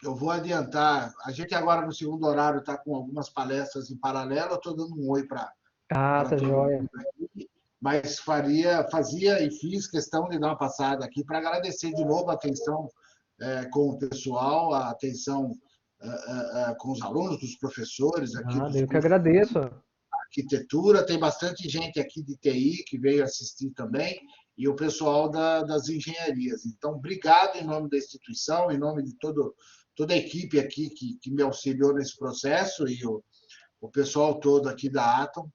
Eu vou adiantar. A gente agora no segundo horário está com algumas palestras em paralelo. Eu estou dando um oi Ah, para tá todo joia. mundo aqui, mas fazia e fiz questão de dar uma passada aqui para agradecer de novo a atenção com o pessoal, a atenção com os alunos, com os professores aqui Nada, dos eu que cursos agradeço. arquitetura, tem bastante gente aqui de TI que veio assistir também, e o pessoal das engenharias. Então, obrigado em nome da instituição, em nome de toda a equipe aqui que me auxiliou nesse processo, e o pessoal todo aqui da Atom,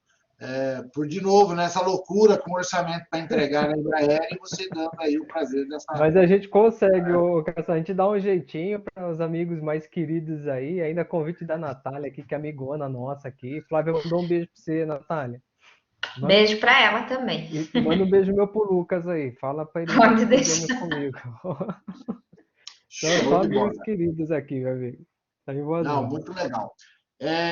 por, de novo, nessa loucura com orçamento para entregar na Embraer, e você dando aí o prazer dessa. Mas a gente consegue, ô, Cassandra, a gente dá um jeitinho para os amigos mais queridos aí. Ainda convite da Natália aqui, que é amigona nossa aqui. Flávia mandou um beijo para você, Natália. Manda, Beijo para ela também. e manda um beijo meu pro Lucas aí. Fala para ele Pode dividir os games deixar. comigo. Então, Show só de amigos bola. queridos aqui, meu amigo. Tá em boas Não, mãos. muito legal.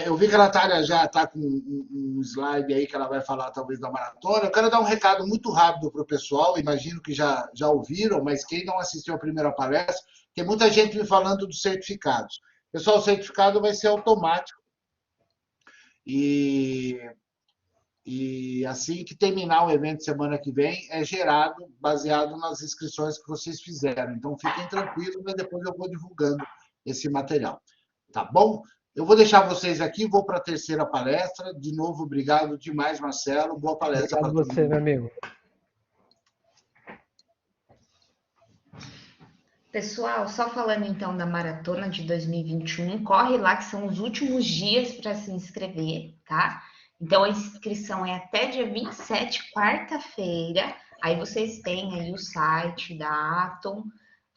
Eu vi que a Natália já está com um slide aí que ela vai falar talvez da maratona. Eu quero dar um recado muito rápido para o pessoal, imagino que já ouviram, mas quem não assistiu a primeira palestra, tem muita gente me falando dos certificados. Pessoal, o certificado vai ser automático e, e assim que terminar o evento semana que vem, é gerado baseado nas inscrições que vocês fizeram. Então fiquem tranquilos, mas depois eu vou divulgando esse material. Tá bom? Eu vou deixar vocês aqui, vou para a terceira palestra. De novo, obrigado demais, Marcelo. Boa palestra Obrigado para todo você, meu mundo. amigo. Pessoal, só falando então da maratona de 2021, corre lá que são os últimos dias para se inscrever, tá? Então a inscrição é até dia 27, quarta-feira. Aí vocês têm aí o site da Atom,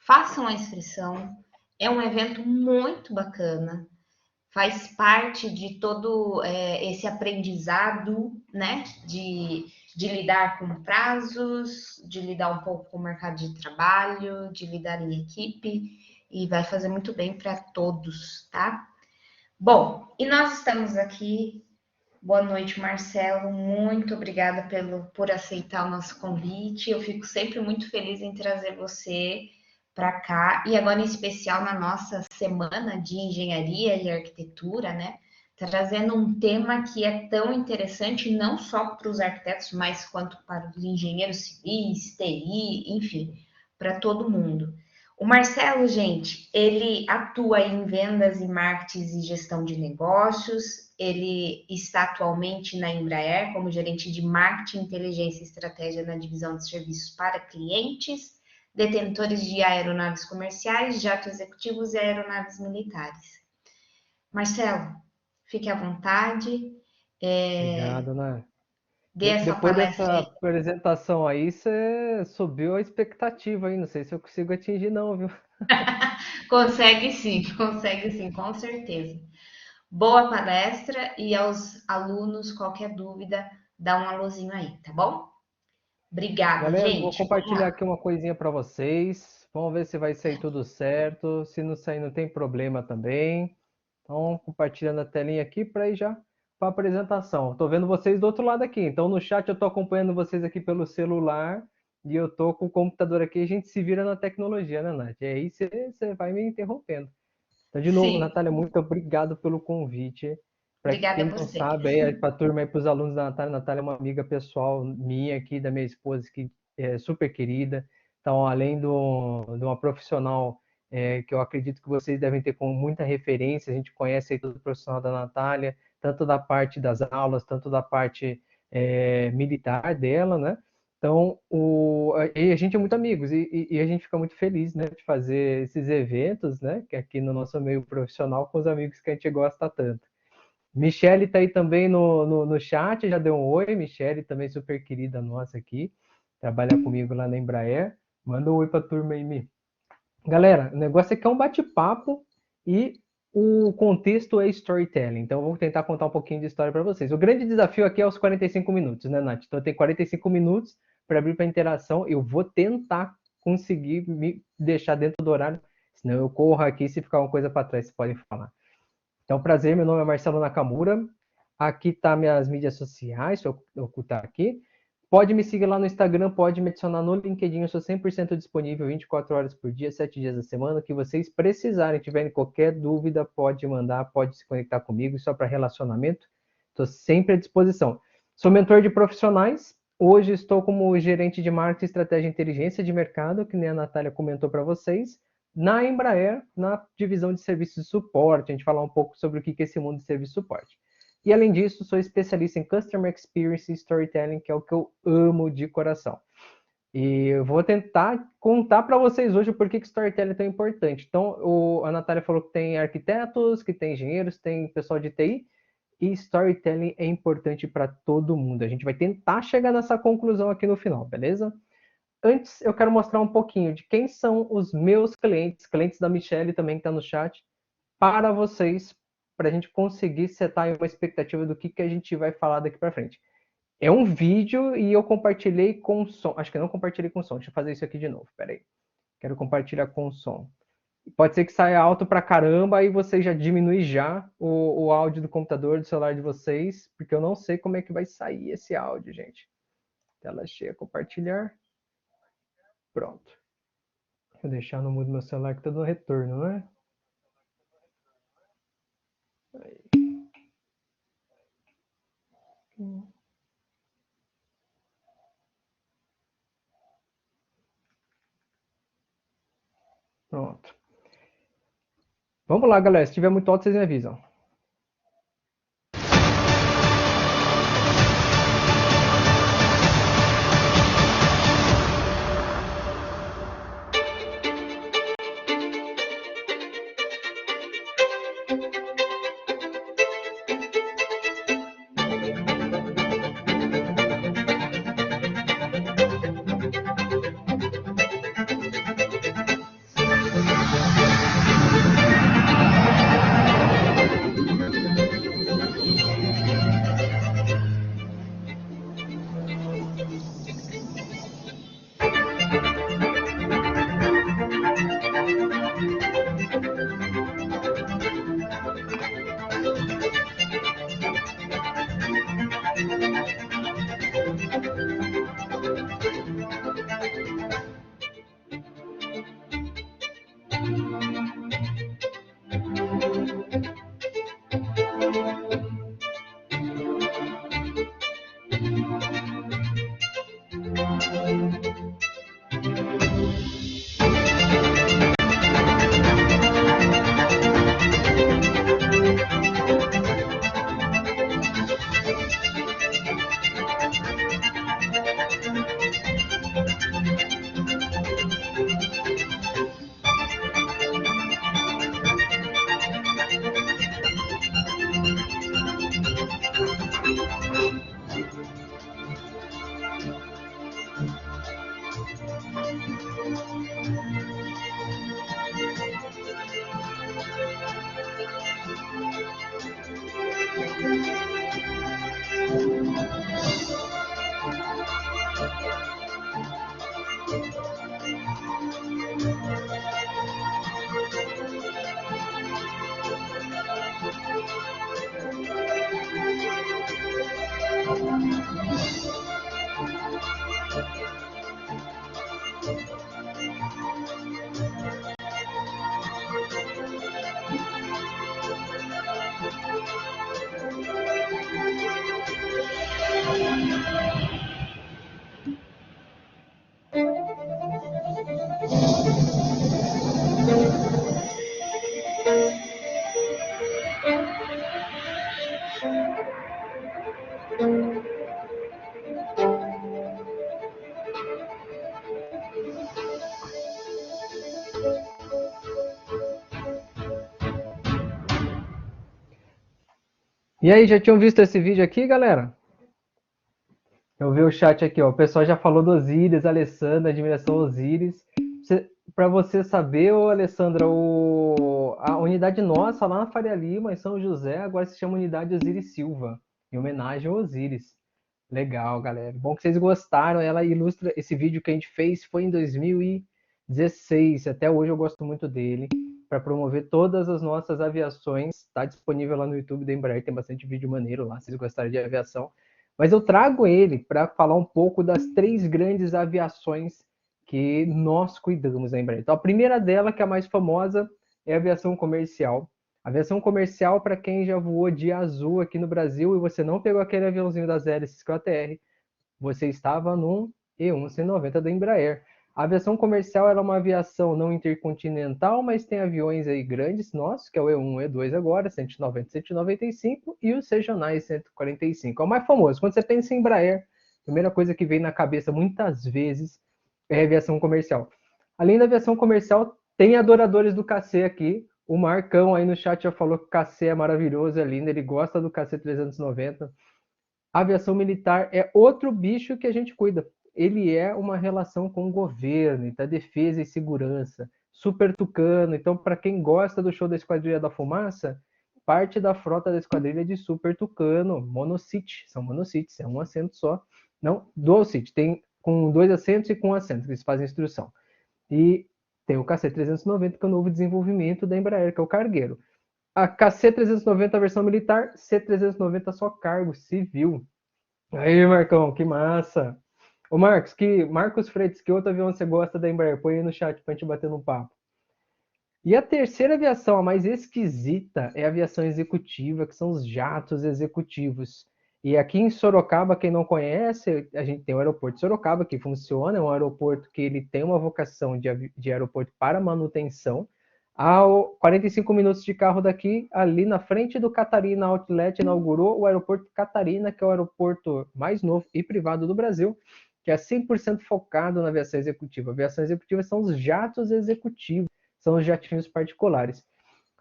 façam a inscrição. É um evento muito bacana, faz parte de todo esse aprendizado, né? De lidar com prazos, de lidar um pouco com o mercado de trabalho, de lidar em equipe, e vai fazer muito bem para todos, tá? Bom, e nós estamos aqui. Boa noite, Marcelo. Muito obrigada por aceitar o nosso convite. Eu fico sempre muito feliz em trazer você para cá, e agora em especial na nossa semana de engenharia e arquitetura, né? Trazendo um tema que é tão interessante não só para os arquitetos, mas quanto para os engenheiros civis, TI, enfim, para todo mundo. O Marcelo, gente, ele atua em vendas e marketing e gestão de negócios. Ele está atualmente na Embraer como gerente de marketing, inteligência e estratégia na divisão de serviços para clientes, detentores de aeronaves comerciais, jatos executivos e aeronaves militares. Marcelo, fique à vontade, Obrigado, né? dê essa Depois palestra dessa aí. apresentação aí, você subiu a expectativa aí. Não sei se eu consigo atingir, não, viu? Consegue sim, com certeza. Boa palestra, e aos alunos, qualquer dúvida, dá um alôzinho aí, tá bom? Obrigada, Galera, vou gente. Vamos compartilhar lá. aqui uma coisinha para vocês. Vamos ver se vai sair tudo certo. Se não sair, não tem problema também. Então, compartilhando a telinha aqui para ir já para a apresentação. Estou vendo vocês do outro lado aqui. Então, no chat eu estou acompanhando vocês aqui pelo celular e eu estou com o computador aqui. A gente se vira na tecnologia, né, Nath? E aí você vai me interrompendo. Então, de novo, Sim, Natália, muito obrigado pelo convite. Para obrigada a quem não você. sabe, aí, para a turma e para os alunos da Natália, Natália é uma amiga pessoal minha aqui, da minha esposa, que é super querida. Então, além de uma profissional que eu acredito que vocês devem ter com muita referência, a gente conhece aí todo o profissional da Natália, tanto da parte das aulas, tanto da parte militar dela, né? Então, e a gente é muito amigos e a gente fica muito feliz, né, de fazer esses eventos, né, que aqui no nosso meio profissional com os amigos que a gente gosta tanto. Michele está aí também no chat, já deu um oi. Michele também super querida nossa aqui, trabalha comigo lá na Embraer. Manda um oi para a turma aí, Mi. Galera, o negócio aqui é um bate-papo e o contexto é storytelling. Então, eu vou tentar contar um pouquinho de história para vocês. O grande desafio aqui é os 45 minutos, né, Nath? Então, tem 45 minutos para abrir para interação. Eu vou tentar conseguir me deixar dentro do horário, senão eu corro aqui. Se ficar uma coisa para trás, vocês podem falar. Então, prazer, meu nome é Marcelo Nakamura. Aqui tá minhas mídias sociais, deixa eu ocultar aqui. Pode me seguir lá no Instagram, pode me adicionar no LinkedIn, eu sou 100% disponível 24 horas por dia, 7 dias da semana. O que vocês precisarem, tiverem qualquer dúvida, pode mandar, pode se conectar comigo, só para relacionamento. Estou sempre à disposição. Sou mentor de profissionais, hoje estou como gerente de marketing, estratégia e inteligência de mercado, que nem a Natália comentou para vocês, na Embraer, na divisão de serviços de suporte. A gente falar um pouco sobre o que é esse mundo de serviço de suporte. E além disso, sou especialista em Customer Experience e Storytelling, que é o que eu amo de coração. E eu vou tentar contar para vocês hoje o porquê que Storytelling é tão importante. Então, a Natália falou que tem arquitetos, que tem engenheiros, tem pessoal de TI, e Storytelling é importante para todo mundo. A gente vai tentar chegar nessa conclusão aqui no final, beleza? Antes, eu quero mostrar um pouquinho de quem são os meus clientes, clientes da Michelle também que está no chat, para vocês, para a gente conseguir setar uma expectativa do que a gente vai falar daqui para frente. É um vídeo e eu compartilhei com som. Acho que eu não compartilhei com som. Deixa eu fazer isso aqui de novo. Peraí. Quero compartilhar com som. Pode ser que saia alto pra caramba, aí você já diminui já o áudio do computador, do celular de vocês, porque eu não sei como é que vai sair esse áudio, gente. Tela cheia, compartilhar. Pronto. Vou deixar no mudo meu celular que tá dando retorno, não é? Aí. Pronto. Vamos lá, galera. Se tiver muito alto, vocês me avisam. E aí, já tinham visto esse vídeo aqui, galera? Eu vi o chat aqui, ó. O pessoal já falou do Osíris, Alessandra, admiração ao Osíris. Para você saber, ô, Alessandra, a unidade nossa lá na Faria Lima, em São José, agora se chama Unidade Osíris Silva, em homenagem ao Osíris. Legal, galera. Bom que vocês gostaram. Ela ilustra esse vídeo que a gente fez, foi em 2016. Até hoje eu gosto muito dele. Para promover todas as nossas aviações. Está disponível lá no YouTube da Embraer. Tem bastante vídeo maneiro lá, se vocês gostarem de aviação. Mas eu trago ele para falar um pouco das 3 grandes aviações que nós cuidamos na Embraer. Então, a primeira dela, que é a mais famosa, é a aviação comercial. A aviação comercial, para quem já voou de azul aqui no Brasil e você não pegou aquele aviãozinho das hélices com a TR, você estava num E190 da Embraer. A aviação comercial era uma aviação não intercontinental, mas tem aviões aí grandes nossos, que é o E1, E2 agora, 190, 195, e os regionais 145. É o mais famoso. Quando você pensa em Embraer, a primeira coisa que vem na cabeça muitas vezes é a aviação comercial. Além da aviação comercial, tem adoradores do KC aqui. O Marcão aí no chat já falou que o KC é maravilhoso, é lindo, ele gosta do KC 390. A aviação militar é outro bicho que a gente cuida. Ele é uma relação com o governo, então defesa e segurança. Super Tucano. Então, para quem gosta do show da Esquadrilha da Fumaça, parte da frota da esquadrilha é de Super Tucano, monocite. São monocites, é um assento só. Não, dual seat. Tem com 2 assentos e com um assento, que eles fazem instrução. E tem o KC-390, que é o novo desenvolvimento da Embraer, que é o cargueiro. A KC-390 versão militar, C-390 só cargo civil. Aí, Marcão, que massa. Ô, Marcos Freitas, que outro avião você gosta da Embraer? Põe aí no chat pra gente bater um papo. E a terceira aviação, a mais esquisita, é a aviação executiva, que são os jatos executivos. E aqui em Sorocaba, quem não conhece, a gente tem o aeroporto de Sorocaba, que funciona, é um aeroporto que ele tem uma vocação de aeroporto para manutenção. A 45 minutos de carro daqui, ali na frente do Catarina Outlet, inaugurou o aeroporto Catarina, que é o aeroporto mais novo e privado do Brasil, que é 100% focado na aviação executiva. A aviação executiva são os jatos executivos, são os jatinhos particulares.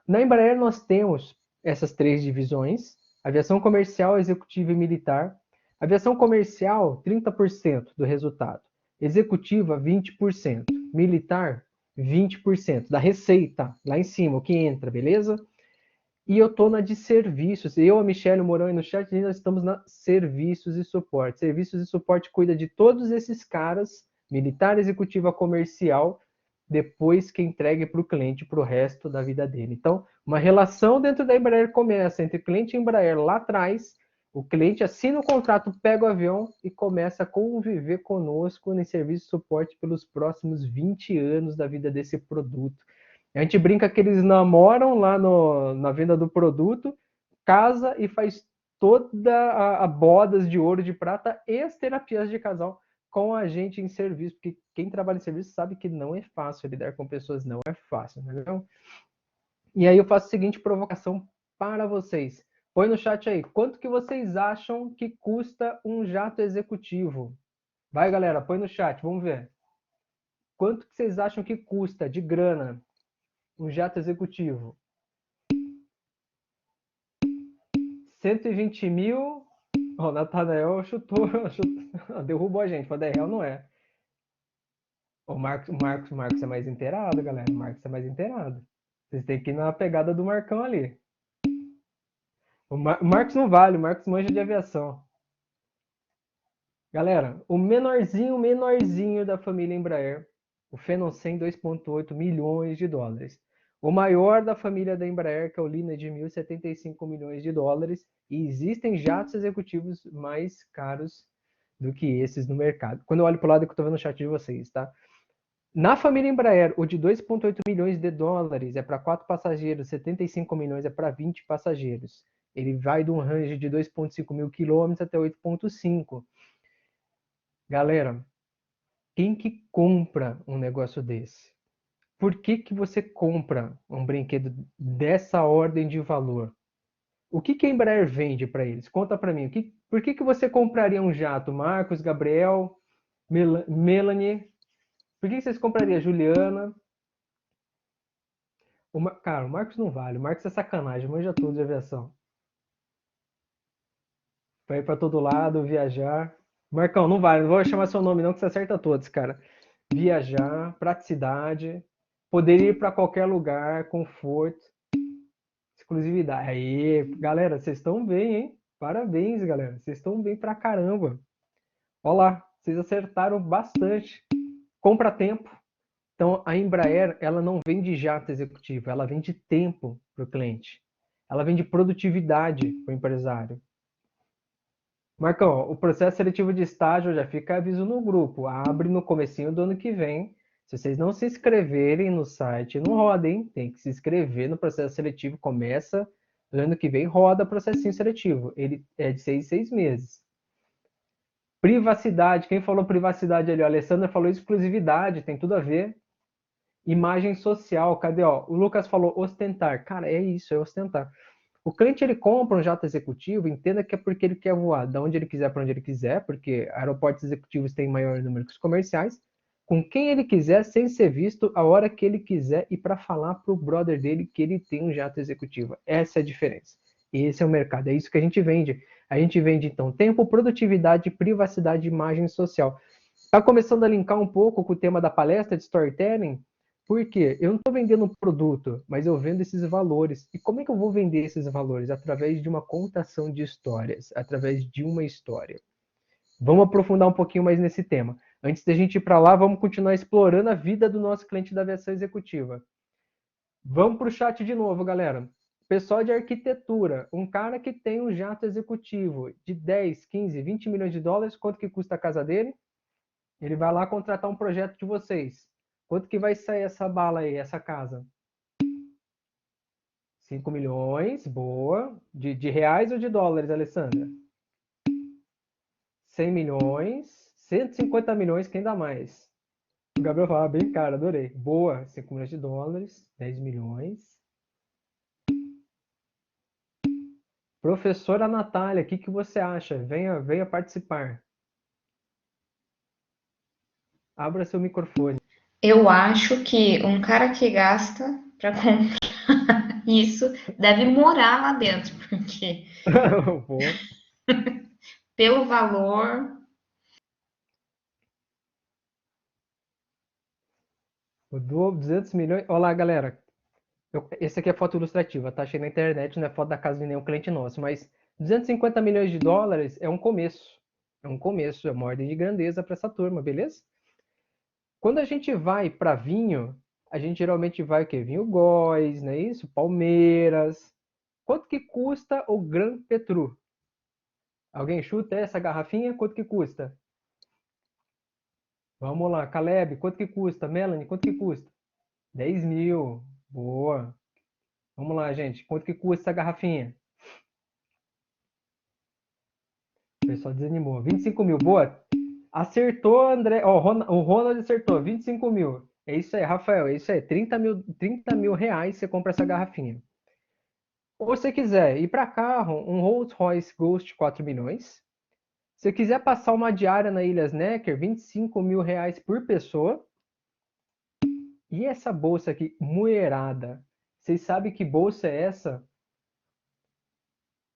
Na Embraer nós temos essas 3 divisões: aviação comercial, executiva e militar. Aviação comercial, 30% do resultado. Executiva, 20%. Militar, 20% da receita, lá em cima, o que entra, beleza? E eu tô na de serviços. Eu, a Michelle, o Morão e no chat, nós estamos na serviços e suporte. Serviços e suporte cuida de todos esses caras, militar, executiva, comercial, depois que entregue para o cliente para o resto da vida dele. Então, uma relação dentro da Embraer começa entre cliente e Embraer lá atrás, o cliente assina o contrato, pega o avião e começa a conviver conosco em serviço e suporte pelos próximos 20 anos da vida desse produto. A gente brinca que eles namoram lá na venda do produto, casa e faz toda a bodas de ouro, de prata e as terapias de casal com a gente em serviço, porque quem trabalha em serviço sabe que não é fácil, lidar com pessoas não é fácil, entendeu? E aí eu faço a seguinte provocação para vocês. Põe no chat aí, quanto que vocês acham que custa um jato executivo? Vai, galera, põe no chat, vamos ver. Quanto que vocês acham que custa de grana um jato executivo? 120 mil. O Natanael chutou, derrubou a gente, mas R$10 não é. O Marcos é mais inteirado, galera. O Marcos é mais inteirado. Vocês têm que ir na pegada do Marcão ali. O Marcos não vale, o Marcos manja de aviação. Galera, o menorzinho da família Embraer, o Phenom 100, 2,8 milhões de dólares. O maior da família da Embraer, que é o Lina de 1.075 milhões de dólares. E existem jatos executivos mais caros do que esses no mercado. Quando eu olho para o lado, é que eu estou vendo o chat de vocês, tá? Na família Embraer, o de 2,8 milhões de dólares é para 4 passageiros, 75 milhões é para 20 passageiros. Ele vai de um range de 2,5 mil quilômetros até 8,5. Galera, quem que compra um negócio desse? Por que você compra um brinquedo dessa ordem de valor? O que a Embraer vende para eles? Conta para mim. Por que você compraria um jato? Marcos, Gabriel, Melanie? Por que vocês comprariam? Juliana? Cara, o Marcos não vale. O Marcos é sacanagem. Manja tudo de aviação. Vai ir para todo lado, viajar. Marcão, não vale. Não vou chamar seu nome não, que você acerta todos, cara. Viajar, praticidade, poder ir para qualquer lugar, conforto, exclusividade. Aí, galera, vocês estão bem, hein? Parabéns, galera. Vocês estão bem pra caramba. Olha lá, vocês acertaram bastante. Compra tempo. Então, a Embraer, ela não vende jato executivo, ela vende tempo para o cliente. Ela vende produtividade para o empresário. Marcão, o processo seletivo de estágio já fica aviso no grupo. Abre no comecinho do ano que vem. Se vocês não se inscreverem no site, não roda, hein? Tem que se inscrever no processo seletivo. Começa no ano que vem, roda processinho seletivo. Ele é de 6 meses. Privacidade. Quem falou privacidade ali? A Alessandra falou exclusividade. Tem tudo a ver. Imagem social. Cadê? Ó? O Lucas falou ostentar. Cara, é isso, é ostentar. O cliente ele compra um jato executivo, entenda que é porque ele quer voar de onde ele quiser para onde ele quiser, porque aeroportos executivos têm maior número que os comerciais, com quem ele quiser, sem ser visto, a hora que ele quiser e para falar para o brother dele que ele tem um jato executivo. Essa é a diferença. Esse é o mercado, é isso que a gente vende. A gente vende, então, tempo, produtividade, privacidade, imagem social. Está começando a linkar um pouco com o tema da palestra de storytelling, porque eu não estou vendendo um produto, mas eu vendo esses valores. E como é que eu vou vender esses valores? Através de uma contação de histórias, através de uma história. Vamos aprofundar um pouquinho mais nesse tema. Antes da gente ir para lá, vamos continuar explorando a vida do nosso cliente da aviação executiva. Vamos para o chat de novo, galera. Pessoal de arquitetura, um cara que tem um jato executivo de 10, 15, 20 milhões de dólares, quanto que custa a casa dele? Ele vai lá contratar um projeto de vocês. Quanto que vai sair essa bala aí, essa casa? 5 milhões, boa. De reais ou de dólares, Alessandra? 100 milhões, 150 milhões, quem dá mais? O Gabriel fala, bem caro, adorei. Boa, 5 milhões de dólares, 10 milhões. Professora Natália, o que você acha? Venha participar. Abra seu microfone. Eu acho que um cara que gasta para comprar isso deve morar lá dentro, porque pelo valor. O 200 milhões. Olá, galera. Esse aqui é foto ilustrativa, tá? Achei na internet, não é foto da casa de nenhum cliente nosso, mas 250 milhões de dólares é um começo. É um começo, é uma ordem de grandeza para essa turma, beleza? Quando a gente vai para vinho, a gente geralmente vai o quê? Vinho Góis, não é isso? Palmeiras. Quanto que custa o Grand Petru? Alguém chuta essa garrafinha? Quanto que custa? Vamos lá, Caleb, quanto que custa? Melanie, quanto que custa? 10 mil. Boa. Vamos lá, gente. Quanto que custa essa garrafinha? O pessoal desanimou. 25 mil. Boa. Acertou, André. Ó, o Ronald acertou. 25 mil. É isso aí, Rafael. É isso aí. 30 mil reais você compra essa garrafinha. Ou se você quiser ir para carro, um Rolls Royce Ghost 4 milhões. Se você quiser passar uma diária na Ilhas Necker, 25 mil reais por pessoa. E essa bolsa aqui, mulherada. Vocês sabem que bolsa é essa?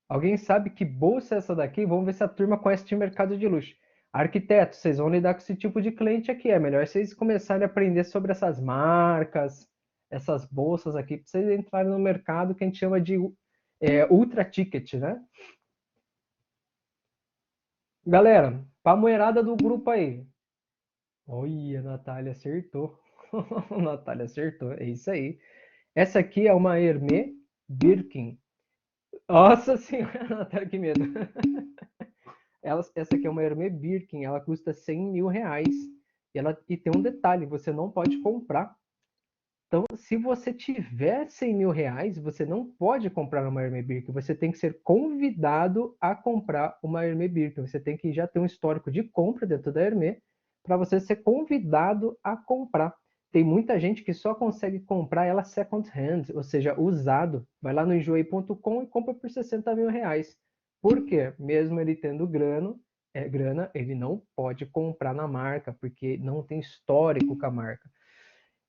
Alguém sabe que bolsa é essa daqui? Vamos ver se a turma conhece de mercado de luxo. Arquitetos, vocês vão lidar com esse tipo de cliente aqui. É melhor vocês começarem a aprender sobre essas marcas, essas bolsas aqui, para vocês entrarem no mercado que a gente chama de ultra ticket, né? Galera, para a moerada do grupo aí. Olha, a Natália acertou. Natália acertou, é isso aí. Essa aqui é uma Hermès Birkin. Nossa senhora, Natália, que medo. Essa aqui é uma Hermès Birkin, ela custa 100 mil reais. E tem um detalhe, você não pode comprar. Então, se você tiver 100 mil reais, você não pode comprar uma Hermès Birkin. Você tem que ser convidado a comprar uma Hermès Birkin. Você tem que já ter um histórico de compra dentro da Hermès para você ser convidado a comprar. Tem muita gente que só consegue comprar ela second hand, ou seja, usado. Vai lá no enjoei.com e compra por 60 mil reais. Por quê? Mesmo ele tendo grana, ele não pode comprar na marca, porque não tem histórico com a marca.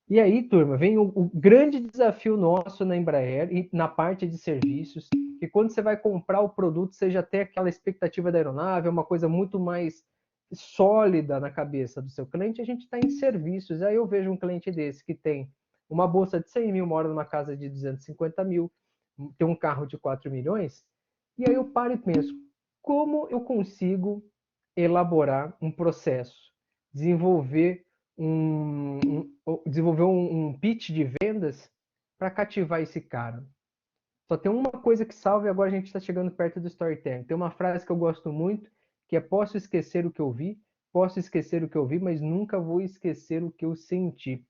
E aí, turma, vem o grande desafio nosso na Embraer e na parte de serviços, que quando você vai comprar o produto, você já tem aquela expectativa da aeronave, é uma coisa muito mais sólida na cabeça do seu cliente, a gente está em serviços. Aí eu vejo um cliente desse que tem uma bolsa de 100 mil, mora numa casa de 250 mil, tem um carro de 4 milhões, e aí eu paro e penso, como eu consigo elaborar um processo, desenvolver um pitch de vendas para cativar esse cara? Só tem uma coisa que salva e agora a gente está chegando perto do storytelling. Tem uma frase que eu gosto muito, que é posso esquecer o que eu vi, posso esquecer o que eu vi, mas nunca vou esquecer o que eu senti.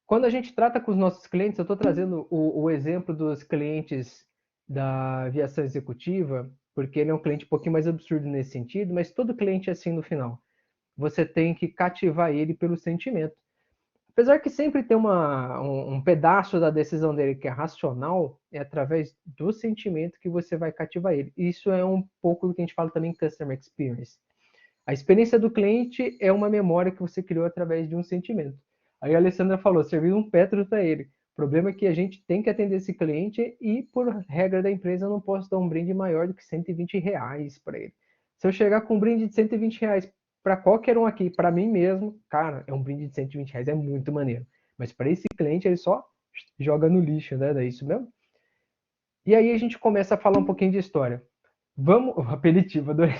Quando a gente trata com os nossos clientes, eu estou trazendo o exemplo dos clientes da aviação executiva, porque ele é um cliente um pouquinho mais absurdo nesse sentido, mas todo cliente é assim no final. Você tem que cativar ele pelo sentimento. Apesar que sempre tem um pedaço da decisão dele que é racional, é através do sentimento que você vai cativar ele. Isso é um pouco do que a gente fala também em Customer Experience. A experiência do cliente é uma memória que você criou através de um sentimento. Aí a Alessandra falou, serviu um Petro para ele. O problema é que a gente tem que atender esse cliente e, por regra da empresa, eu não posso dar um brinde maior do que R$ 120 para ele. Se eu chegar com um brinde de R$ 120 para qualquer um aqui, para mim mesmo, cara, é um brinde de R$ 120, é muito maneiro. Mas para esse cliente, ele só joga no lixo, né? É isso mesmo? E aí a gente começa a falar um pouquinho de história. Vamos, apelitivo, adorei.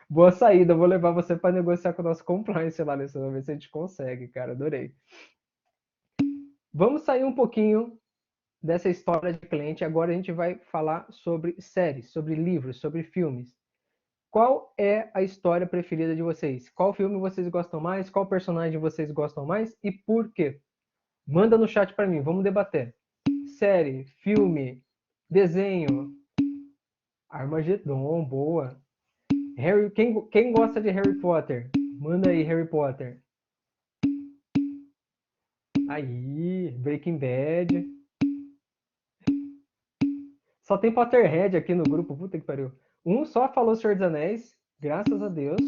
Boa saída, vou levar você para negociar com o nosso compliance lá, Alessandro, ver se a gente consegue, cara, adorei. Vamos sair um pouquinho dessa história de cliente, agora a gente vai falar sobre séries, sobre livros, sobre filmes. Qual é a história preferida de vocês? Qual filme vocês gostam mais? Qual personagem vocês gostam mais? E por quê? Manda no chat para mim, vamos debater. Série, filme, desenho, Armagedon, boa. Harry, quem gosta de Harry Potter? Manda aí, Harry Potter. Aí, Breaking Bad. Só tem Potterhead aqui no grupo, puta que pariu. Um só falou Senhor dos Anéis, graças a Deus.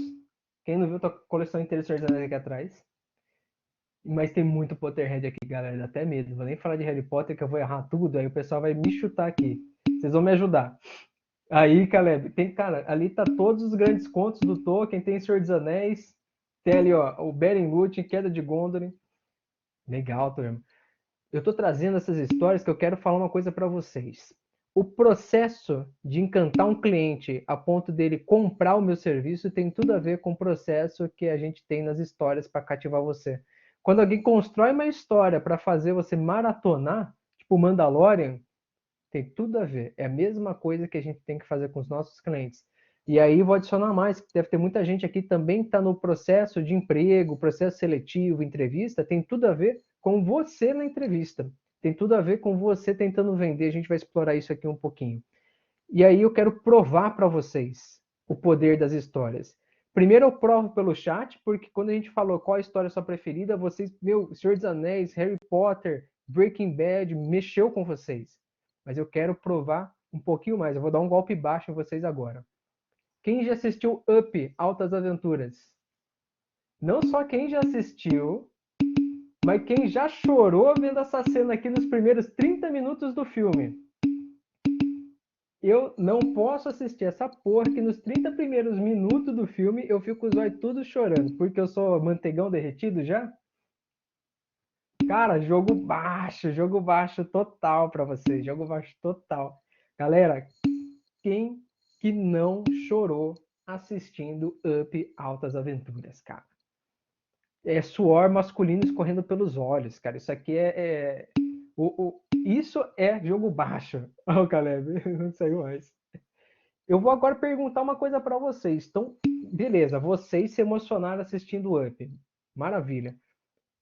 Quem não viu, tá com a coleção inteira de Senhor dos Anéis aqui atrás. Mas tem muito Potterhead aqui, galera, dá até medo. Não vou nem falar de Harry Potter, que eu vou errar tudo, aí o pessoal vai me chutar aqui. Vocês vão me ajudar. Aí, Caleb, tem, cara, ali tá todos os grandes contos do Tolkien, tem Senhor dos Anéis, tem ali, ó, o Beren Lúthien, Queda de Gondolin. Legal, turma. Eu tô trazendo essas histórias que eu quero falar uma coisa para vocês. O processo de encantar um cliente a ponto dele comprar o meu serviço tem tudo a ver com o processo que a gente tem nas histórias para cativar você. Quando alguém constrói uma história para fazer você maratonar, tipo Mandalorian, tem tudo a ver. É a mesma coisa que a gente tem que fazer com os nossos clientes. E aí vou adicionar mais, que deve ter muita gente aqui também que está no processo de emprego, processo seletivo, entrevista, tem tudo a ver com você na entrevista. Tem tudo a ver com você tentando vender. A gente vai explorar isso aqui um pouquinho. E aí eu quero provar para vocês o poder das histórias. Primeiro eu provo pelo chat, porque quando a gente falou qual a história é a sua preferida, vocês, meu, Senhor dos Anéis, Harry Potter, Breaking Bad, mexeu com vocês. Mas eu quero provar um pouquinho mais. Eu vou dar um golpe baixo em vocês agora. Quem já assistiu Up, Altas Aventuras? Não só quem já assistiu, mas quem já chorou vendo essa cena aqui nos primeiros 30 minutos do filme. Eu não posso assistir essa porra que nos 30 primeiros minutos do filme eu fico os olhos tudo chorando, porque eu sou manteigão derretido já. Cara, jogo baixo total pra vocês, jogo baixo total. Galera, quem que não chorou assistindo Up Altas Aventuras, cara? É suor masculino escorrendo pelos olhos, cara. Isso aqui isso é jogo baixo. Ó, o Caleb, não saiu mais. Eu vou agora perguntar uma coisa para vocês. Então, beleza, vocês se emocionaram assistindo Up. Maravilha.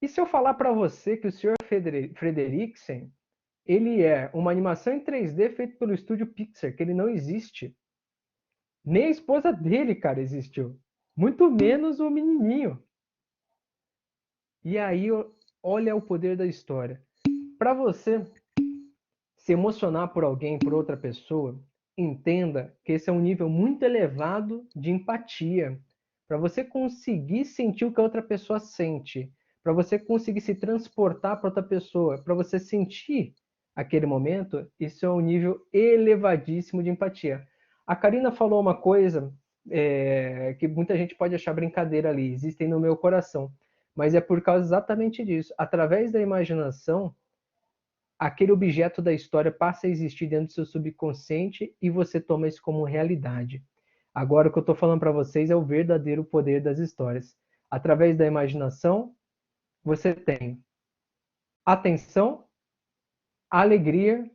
E se eu falar para você que o Sr. Frederiksen, ele é uma animação em 3D feita pelo estúdio Pixar, que ele não existe. Nem a esposa dele, cara, existiu. Muito menos o menininho. E aí, olha o poder da história. Para você se emocionar por alguém, por outra pessoa, entenda que esse é um nível muito elevado de empatia. Para você conseguir sentir o que a outra pessoa sente, para você conseguir se transportar para outra pessoa, para você sentir aquele momento, isso é um nível elevadíssimo de empatia. A Karina falou uma coisa que muita gente pode achar brincadeira ali, existem no meu coração, mas é por causa exatamente disso. Através da imaginação, aquele objeto da história passa a existir dentro do seu subconsciente e você toma isso como realidade. Agora, o que eu estou falando para vocês é o verdadeiro poder das histórias. Através da imaginação, você tem atenção, alegria,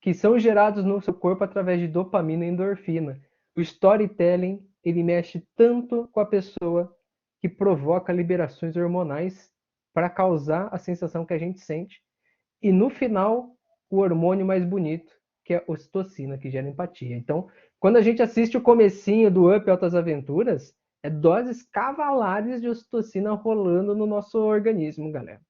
que são gerados no seu corpo através de dopamina e endorfina. O storytelling, ele mexe tanto com a pessoa que provoca liberações hormonais para causar a sensação que a gente sente. E no final, o hormônio mais bonito, que é a ocitocina, que gera empatia. Então, quando a gente assiste o comecinho do Up Altas Aventuras, é doses cavalares de ocitocina rolando no nosso organismo, galera.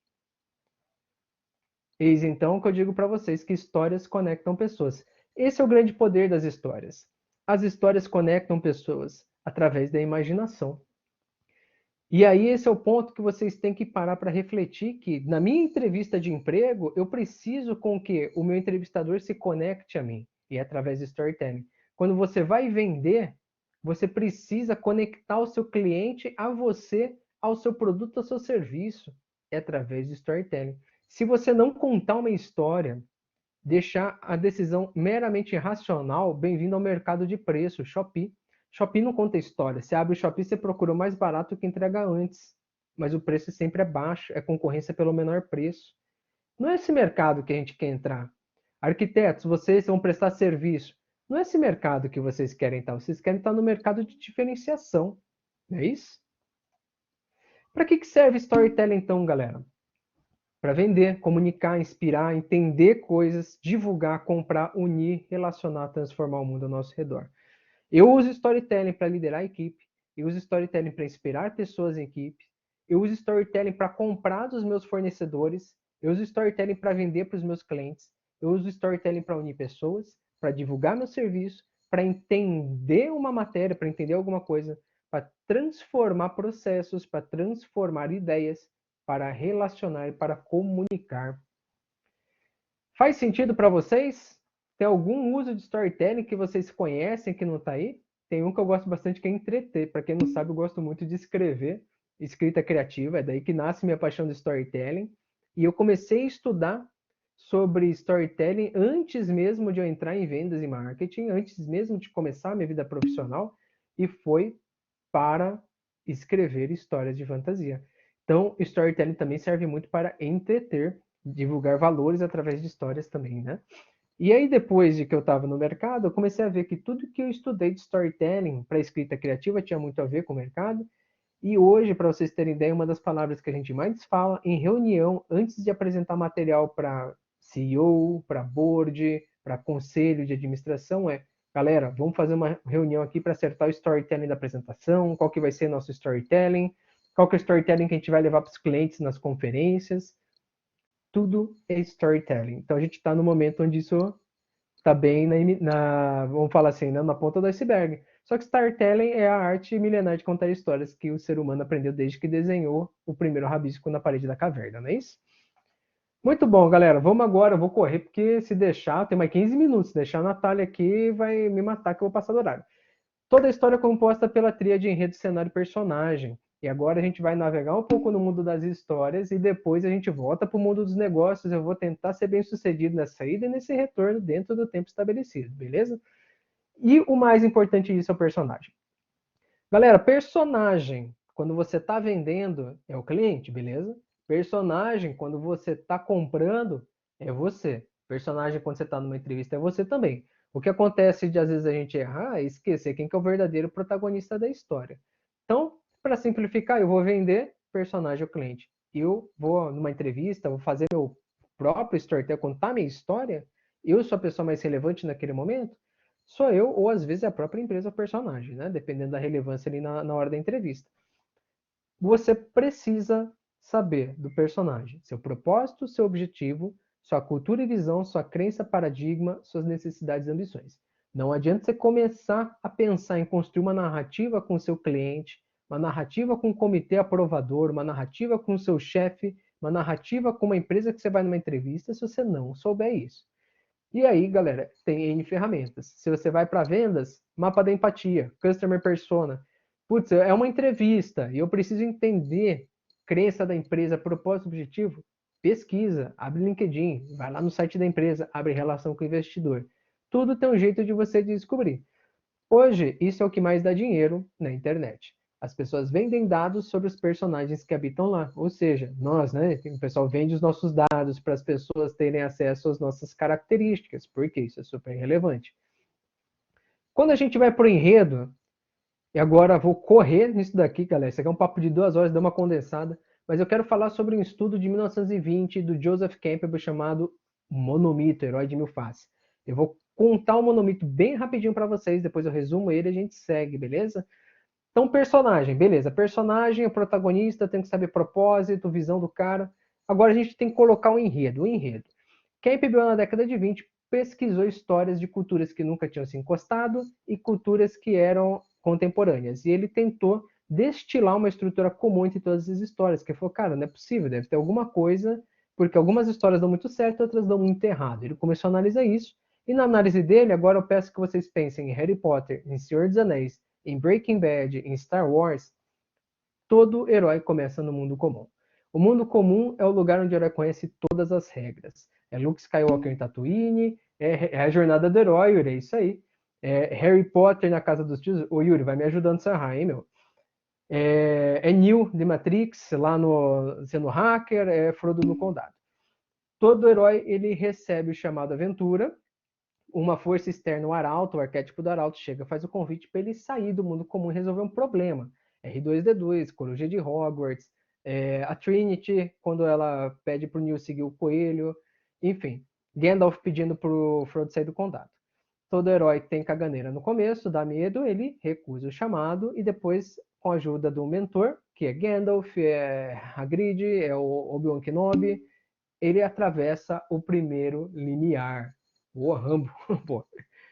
Eis então que eu digo para vocês que histórias conectam pessoas. Esse é o grande poder das histórias. As histórias conectam pessoas através da imaginação. E aí esse é o ponto que vocês têm que parar para refletir que na minha entrevista de emprego, eu preciso com que o meu entrevistador se conecte a mim, e é através de storytelling. Quando você vai vender, você precisa conectar o seu cliente a você, ao seu produto, ao seu serviço, é através de storytelling. Se você não contar uma história, deixar a decisão meramente racional, bem-vindo ao mercado de preço, Shopee. Shopee não conta história. Você abre o Shopee, você procura o mais barato que entrega antes. Mas o preço sempre é baixo, é concorrência pelo menor preço. Não é esse mercado que a gente quer entrar. Arquitetos, vocês vão prestar serviço. Não é esse mercado que vocês querem estar. Vocês querem estar no mercado de diferenciação. Não é isso? Para que serve storytelling então, galera? Para vender, comunicar, inspirar, entender coisas, divulgar, comprar, unir, relacionar, transformar o mundo ao nosso redor. Eu uso storytelling para liderar a equipe, eu uso storytelling para inspirar pessoas em equipe, eu uso storytelling para comprar dos meus fornecedores, eu uso storytelling para vender para os meus clientes, eu uso storytelling para unir pessoas, para divulgar meu serviço, para entender uma matéria, para entender alguma coisa, para transformar processos, para transformar ideias, para relacionar e para comunicar. Faz sentido para vocês? Tem algum uso de storytelling que vocês conhecem que não está aí? Tem um que eu gosto bastante que é entreter. Para quem não sabe, eu gosto muito de escrever, escrita criativa, é daí que nasce minha paixão de storytelling. E eu comecei a estudar sobre storytelling antes mesmo de eu entrar em vendas e marketing, antes mesmo de começar a minha vida profissional, e foi para escrever histórias de fantasia. Então, storytelling também serve muito para entreter, divulgar valores através de histórias também, né? E aí, depois de que eu estava no mercado, eu comecei a ver que tudo que eu estudei de storytelling para escrita criativa tinha muito a ver com o mercado. E hoje, para vocês terem ideia, uma das palavras que a gente mais fala em reunião, antes de apresentar material para CEO, para board, para conselho de administração, é: galera, vamos fazer uma reunião aqui para acertar o storytelling da apresentação, qual que vai ser nosso storytelling, qual que é o storytelling que a gente vai levar para os clientes nas conferências. Tudo é storytelling. Então, a gente está no momento onde isso está bem vamos falar assim, na ponta do iceberg. Só que storytelling é a arte milenar de contar histórias que o ser humano aprendeu desde que desenhou o primeiro rabisco na parede da caverna, não é isso? Muito bom, galera. Vamos agora, eu vou correr, porque se deixar, tem mais 15 minutos. Se deixar a Natália aqui, vai me matar que eu vou passar do horário. Toda a história é composta pela tríade enredo, cenário e personagem. E agora a gente vai navegar um pouco no mundo das histórias e depois a gente volta para o mundo dos negócios. Eu vou tentar ser bem sucedido nessa saída e nesse retorno dentro do tempo estabelecido, beleza? E o mais importante disso é o personagem. Galera, personagem, quando você está vendendo, é o cliente, beleza? Personagem, quando você está comprando, é você. Personagem, quando você está numa entrevista, é você também. O que acontece de às vezes a gente errar é esquecer quem que é o verdadeiro protagonista da história. Então, para simplificar, eu vou vender personagem ao cliente. Eu vou numa entrevista, vou fazer meu próprio storytelling, contar minha história. Eu sou a pessoa mais relevante naquele momento. Sou eu, ou às vezes é a própria empresa ou personagem, né? Dependendo da relevância ali na hora da entrevista. Você precisa saber do personagem, seu propósito, seu objetivo, sua cultura e visão, sua crença, paradigma, suas necessidades e ambições. Não adianta você começar a pensar em construir uma narrativa com o seu cliente, uma narrativa com o comitê aprovador, uma narrativa com o seu chefe, uma narrativa com uma empresa que você vai numa entrevista, se você não souber isso. E aí, galera, tem N ferramentas. Se você vai para vendas, mapa da empatia, customer persona. Putz, é uma entrevista e eu preciso entender crença da empresa, propósito, objetivo. Pesquisa, abre LinkedIn, vai lá no site da empresa, abre relação com o investidor. Tudo tem um jeito de você descobrir. Hoje, isso é o que mais dá dinheiro na internet. As pessoas vendem dados sobre os personagens que habitam lá. Ou seja, nós, né? O pessoal vende os nossos dados para as pessoas terem acesso às nossas características, porque isso é super relevante. Quando a gente vai pro enredo, e agora vou correr nisso daqui, galera. Isso aqui é um papo de 2 horas, dá uma condensada. Mas eu quero falar sobre um estudo de 1920 do Joseph Campbell chamado Monomito, Herói de Mil Faces. Eu vou contar o Monomito bem rapidinho para vocês, depois eu resumo ele e a gente segue, beleza? Então, personagem, beleza. Personagem, o protagonista, tem que saber propósito, visão do cara. Agora a gente tem que colocar o enredo. O enredo. Campbell, na década de 20, pesquisou histórias de culturas que nunca tinham se encostado e culturas que eram contemporâneas. E ele tentou destilar uma estrutura comum entre todas as histórias, que ele falou, cara, não é possível, deve ter alguma coisa, porque algumas histórias dão muito certo, outras dão muito errado. Ele começou a analisar isso, e na análise dele, agora eu peço que vocês pensem em Harry Potter, em Senhor dos Anéis, em Breaking Bad, em Star Wars, todo herói começa no mundo comum. O mundo comum é o lugar onde o herói conhece todas as regras. É Luke Skywalker em Tatooine, é a jornada do herói, Yuri, é isso aí. É Harry Potter na Casa dos Tios. Ô, Yuri, vai me ajudando a sarrar, hein, meu? É Neo de Matrix, lá no sendo hacker, é Frodo no Condado. Todo herói, ele recebe o chamado aventura, uma força externa, o arauto, o arquétipo do arauto, chega, faz o convite para ele sair do mundo comum e resolver um problema. R2-D2, Coruja de Hogwarts, a Trinity, quando ela pede para o Neo seguir o coelho, enfim. Gandalf pedindo para o Frodo sair do condado. Todo herói tem caganeira no começo, dá medo, ele recusa o chamado e depois, com a ajuda do mentor, que é Gandalf, é Hagrid, é o Obi-Wan Kenobi, ele atravessa o primeiro limiar. O Rambo, pô.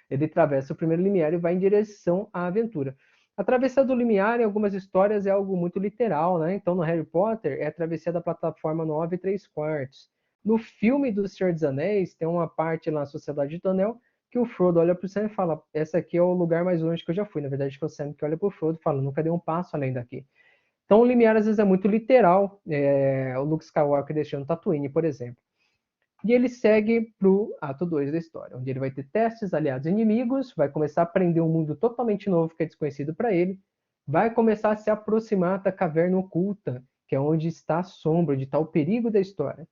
Ele atravessa o primeiro limiar e vai em direção à aventura. A travessia do limiar, em algumas histórias, é algo muito literal, né? Então, no Harry Potter, é a travessia da plataforma 9 3/4. No filme do Senhor dos Anéis, tem uma parte lá na Sociedade do Anel que o Frodo olha para o Sam e fala: essa aqui é o lugar mais longe que eu já fui. Na verdade, que é o Sam que olha para o Frodo e fala: nunca dei um passo além daqui. Então, o limiar às vezes é muito literal. O Luke Skywalker deixando Tatooine, por exemplo. E ele segue para o ato 2 da história, onde ele vai ter testes, aliados e inimigos, vai começar a aprender um mundo totalmente novo que é desconhecido para ele, vai começar a se aproximar da caverna oculta, que é onde está a sombra, onde está o perigo da história.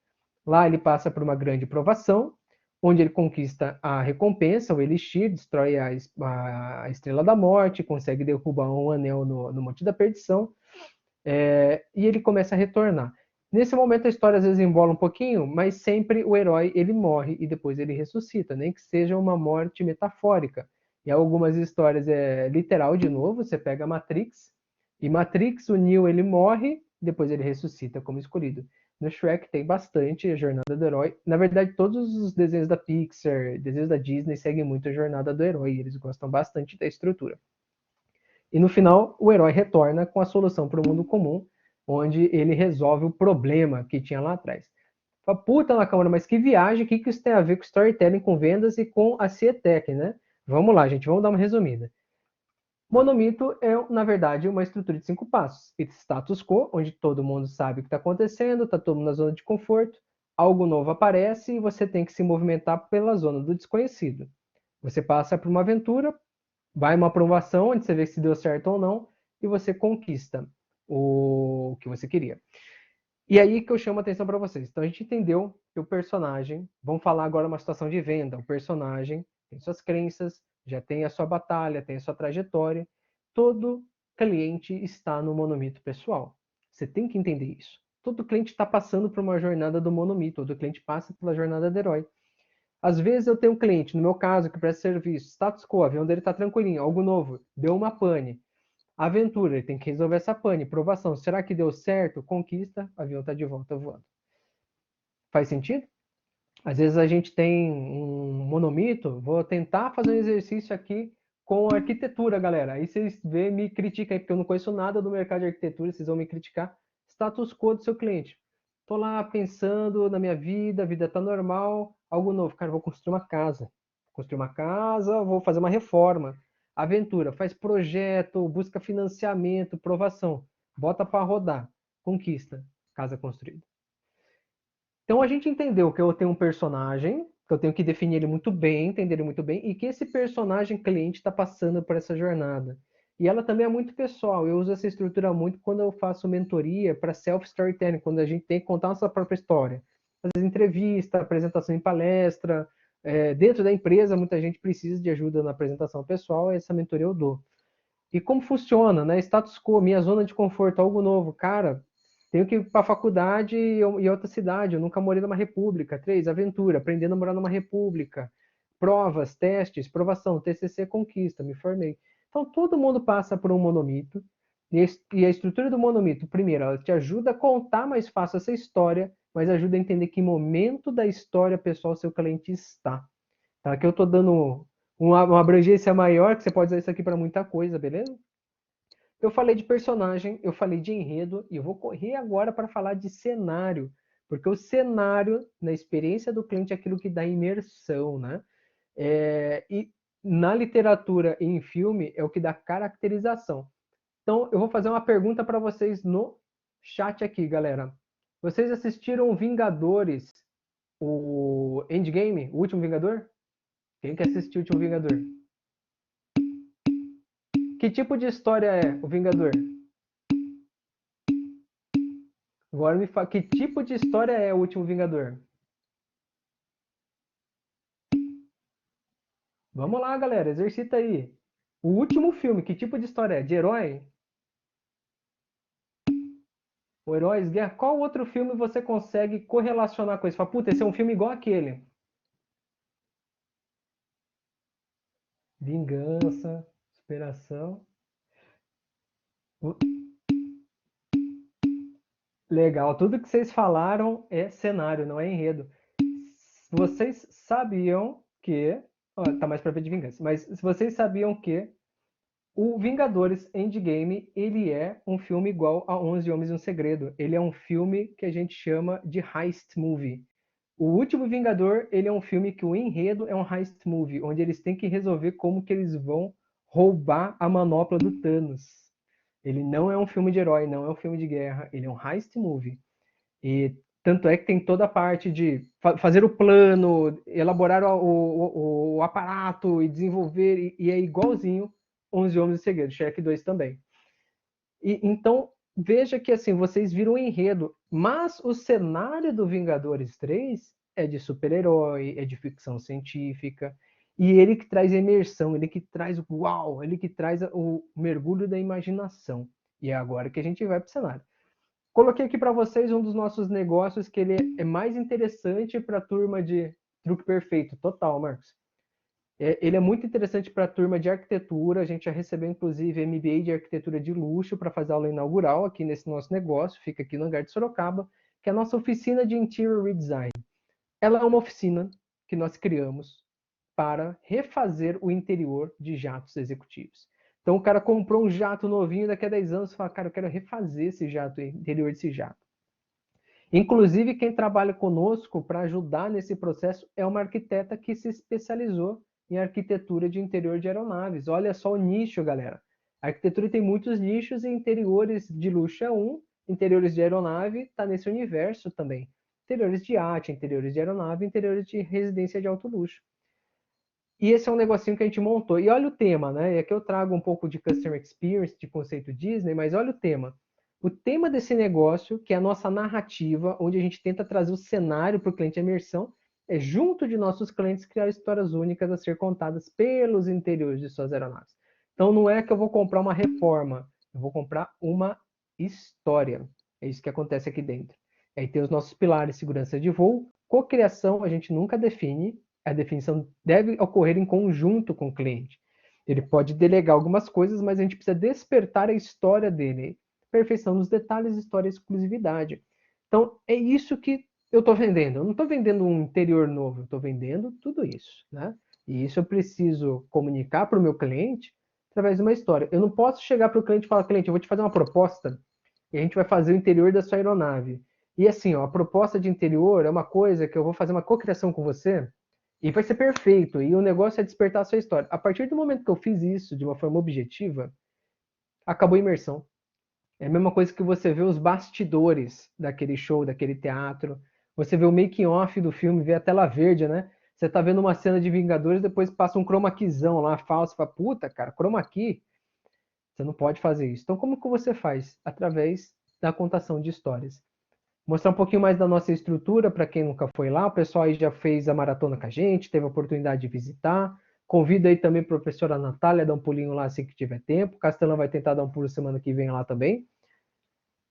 Lá ele passa por uma grande provação, onde ele conquista a recompensa, o Elixir, destrói a Estrela da Morte, consegue derrubar um anel no Monte da Perdição, e ele começa a retornar. Nesse momento a história às vezes embola um pouquinho, mas sempre o herói ele morre e depois ele ressuscita, nem que seja uma morte metafórica. E algumas histórias é literal de novo, você pega Matrix, e Matrix, o Neo ele morre, depois ele ressuscita como escolhido. No Shrek tem bastante a jornada do herói. Na verdade, todos os desenhos da Pixar, desenhos da Disney seguem muito a jornada do herói, eles gostam bastante da estrutura. E no final, o herói retorna com a solução para o mundo comum, onde ele resolve o problema que tinha lá atrás. Fala, puta na câmera, mas que viagem, o que isso tem a ver com storytelling, com vendas e com a CIETEC, né? Vamos lá, gente, vamos dar uma resumida. Monomito é, na verdade, uma estrutura de 5 passos. Status quo, onde todo mundo sabe o que está acontecendo, está todo mundo na zona de conforto, algo novo aparece e você tem que se movimentar pela zona do desconhecido. Você passa por uma aventura, vai uma aprovação, onde você vê se deu certo ou não, e você conquista o que você queria. E aí que eu chamo a atenção para vocês. Então a gente entendeu que o personagem, vamos falar agora uma situação de venda, o personagem tem suas crenças, já tem a sua batalha, tem a sua trajetória. Todo cliente está no monomito pessoal. Você tem que entender isso. Todo cliente está passando por uma jornada do monomito, todo cliente passa pela jornada do herói. Às vezes eu tenho um cliente, no meu caso, que presta serviço, status quo, a avião dele está tranquilinho, algo novo, deu uma pane. Aventura, ele tem que resolver essa pane. Provação, será que deu certo? Conquista, o avião está de volta voando. Faz sentido? Às vezes a gente tem um monomito, vou tentar fazer um exercício aqui com arquitetura, galera. Aí vocês vê, me criticam aí, porque eu não conheço nada do mercado de arquitetura, vocês vão me criticar. Status quo do seu cliente. Tô lá pensando na minha vida, a vida tá normal, algo novo. Cara, vou construir uma casa. Construir uma casa, vou fazer uma reforma. Aventura, faz projeto, busca financiamento, provação. Bota para rodar. Conquista. Casa construída. Então a gente entendeu que eu tenho um personagem, que eu tenho que definir ele muito bem, entender ele muito bem, e que esse personagem cliente está passando por essa jornada. E ela também é muito pessoal. Eu uso essa estrutura muito quando eu faço mentoria para self-storytelling, quando a gente tem que contar a nossa própria história. Às vezes entrevista, apresentação em palestra, Dentro da empresa, muita gente precisa de ajuda na apresentação pessoal, essa mentoria eu dou. E como funciona, né? Status quo, minha zona de conforto, algo novo. Cara, tenho que ir para a faculdade e outra cidade, eu nunca morei numa república. 3, aventura, aprendendo a morar numa república. Provas, testes, provação, TCC, conquista, me formei. Então, todo mundo passa por um monomito, e a estrutura do monomito, primeiro, ela te ajuda a contar mais fácil essa história, mas ajuda a entender que momento da história pessoal seu cliente está. Tá? Aqui eu estou dando uma abrangência maior, que você pode usar isso aqui para muita coisa, beleza? Eu falei de personagem, eu falei de enredo, e eu vou correr agora para falar de cenário, porque o cenário, na experiência do cliente, é aquilo que dá imersão, né? E na literatura e em filme, é o que dá caracterização. Então, eu vou fazer uma pergunta para vocês no chat aqui, galera. Vocês assistiram Vingadores, o Endgame, o Último Vingador? Quem que assistiu o Último Vingador? Que tipo de história é o Vingador? Agora me fala, que tipo de história é o Último Vingador? Vamos lá, galera, exercita aí. O último filme, que tipo de história é? De herói? O Heróis Guerra? Qual outro filme você consegue correlacionar com isso? Fala, puta, esse é um filme igual aquele. Vingança, superação. Legal, tudo que vocês falaram é cenário, não é enredo. Vocês sabiam que. Ó, tá mais pra ver de vingança, mas se vocês sabiam que o Vingadores Endgame, ele é um filme igual a 11 Homens e um Segredo. Ele é um filme que a gente chama de heist movie. O Último Vingador, ele é um filme que o enredo é um heist movie, onde eles têm que resolver como que eles vão roubar a manopla do Thanos. Ele não é um filme de herói, não é um filme de guerra, ele é um heist movie. E tanto é que tem toda a parte de fazer o plano, elaborar o aparato e desenvolver, e é igualzinho 11 Homens e Segredo, Shrek 2 também. Então, veja que assim, vocês viram o enredo, mas o cenário do Vingadores 3 é de super-herói, é de ficção científica, e ele que traz imersão, ele que traz o uau, ele que traz o mergulho da imaginação. E é agora que a gente vai para o cenário. Coloquei aqui para vocês um dos nossos negócios que ele é mais interessante para a turma de truque perfeito, total, Marcos. Ele é muito interessante para a turma de arquitetura. A gente já recebeu, inclusive, MBA de arquitetura de luxo para fazer aula inaugural aqui nesse nosso negócio. Fica aqui no hangar de Sorocaba, que é a nossa oficina de Interior Redesign. Ela é uma oficina que nós criamos para refazer o interior de jatos executivos. Então, o cara comprou um jato novinho, daqui a 10 anos, fala, cara, eu quero refazer esse jato, o interior desse jato. Inclusive, quem trabalha conosco para ajudar nesse processo é uma arquiteta que se especializou em arquitetura de interior de aeronaves. Olha só o nicho, galera. A arquitetura tem muitos nichos e interiores de luxo é um, interiores de aeronave está nesse universo também. Interiores de iate, interiores de aeronave, interiores de residência de alto luxo. E esse é um negocinho que a gente montou. E olha o tema, né? E aqui eu trago um pouco de Customer Experience, de conceito Disney, mas olha o tema. O tema desse negócio, que é a nossa narrativa, onde a gente tenta trazer o cenário para o cliente, a imersão, é junto de nossos clientes criar histórias únicas a ser contadas pelos interiores de suas aeronaves. Então não é que eu vou comprar uma reforma, eu vou comprar uma história. É isso que acontece aqui dentro. Aí tem os nossos pilares, segurança de voo, cocriação, a gente nunca define, a definição deve ocorrer em conjunto com o cliente. Ele pode delegar algumas coisas, mas a gente precisa despertar a história dele. Perfeição nos detalhes, história e exclusividade. Então, é isso que eu estou vendendo. Eu não estou vendendo um interior novo, eu estou vendendo tudo isso. Né? E isso eu preciso comunicar para o meu cliente através de uma história. Eu não posso chegar para o cliente e falar, cliente, eu vou te fazer uma proposta e a gente vai fazer o interior da sua aeronave. E assim, ó, a proposta de interior é uma coisa que eu vou fazer uma cocriação com você e vai ser perfeito. E o negócio é despertar a sua história. A partir do momento que eu fiz isso de uma forma objetiva, acabou a imersão. É a mesma coisa que você vê os bastidores daquele show, daquele teatro. Você vê o making off do filme, vê a tela verde, né? Você tá vendo uma cena de Vingadores, depois passa um chroma keyzão lá, falso. Fala, puta, cara, chroma key. Você não pode fazer isso. Então, como que você faz? Através da contação de histórias. Mostrar um pouquinho mais da nossa estrutura para quem nunca foi lá. O pessoal aí já fez a maratona com a gente, teve a oportunidade de visitar. Convido aí também a professora Natália a dar um pulinho lá assim que tiver tempo. Castelã vai tentar dar um pulo semana que vem lá também.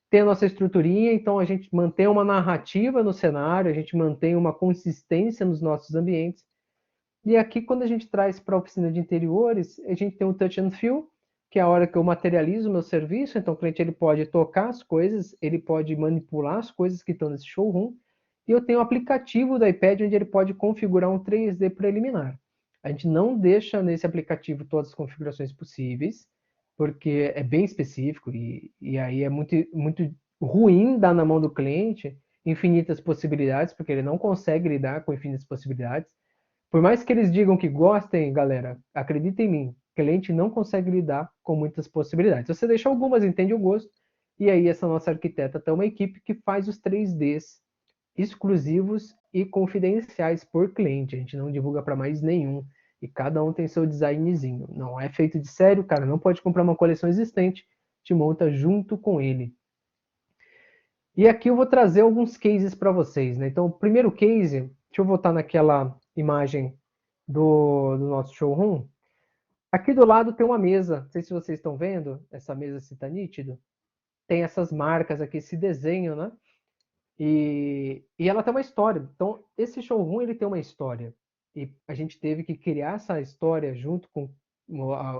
Tem a nossa estruturinha, então a gente mantém uma narrativa no cenário, a gente mantém uma consistência nos nossos ambientes. E aqui, quando a gente traz para a oficina de interiores, a gente tem um touch and feel, que é a hora que eu materializo o meu serviço. Então, o cliente ele pode tocar as coisas, ele pode manipular as coisas que estão nesse showroom. E eu tenho um aplicativo do iPad onde ele pode configurar um 3D preliminar. A gente não deixa nesse aplicativo todas as configurações possíveis, porque é bem específico e aí é muito, muito ruim dar na mão do cliente infinitas possibilidades, porque ele não consegue lidar com infinitas possibilidades. Por mais que eles digam que gostem, galera, acredita em mim, o cliente não consegue lidar com muitas possibilidades. Você deixa algumas, entende o gosto, e aí essa nossa arquiteta tem uma equipe que faz os 3Ds exclusivos e confidenciais por cliente. A gente não divulga para mais nenhum. E cada um tem seu designzinho. Não é feito de sério, o cara não pode comprar uma coleção existente, te monta junto com ele. E aqui eu vou trazer alguns cases para vocês, né? Então, o primeiro case, deixa eu voltar naquela imagem do nosso showroom. Aqui do lado tem uma mesa, não sei se vocês estão vendo, essa mesa se está nítido. Tem essas marcas aqui, esse desenho, né? E ela tem uma história. Então, esse showroom ele tem uma história. E a gente teve que criar essa história junto com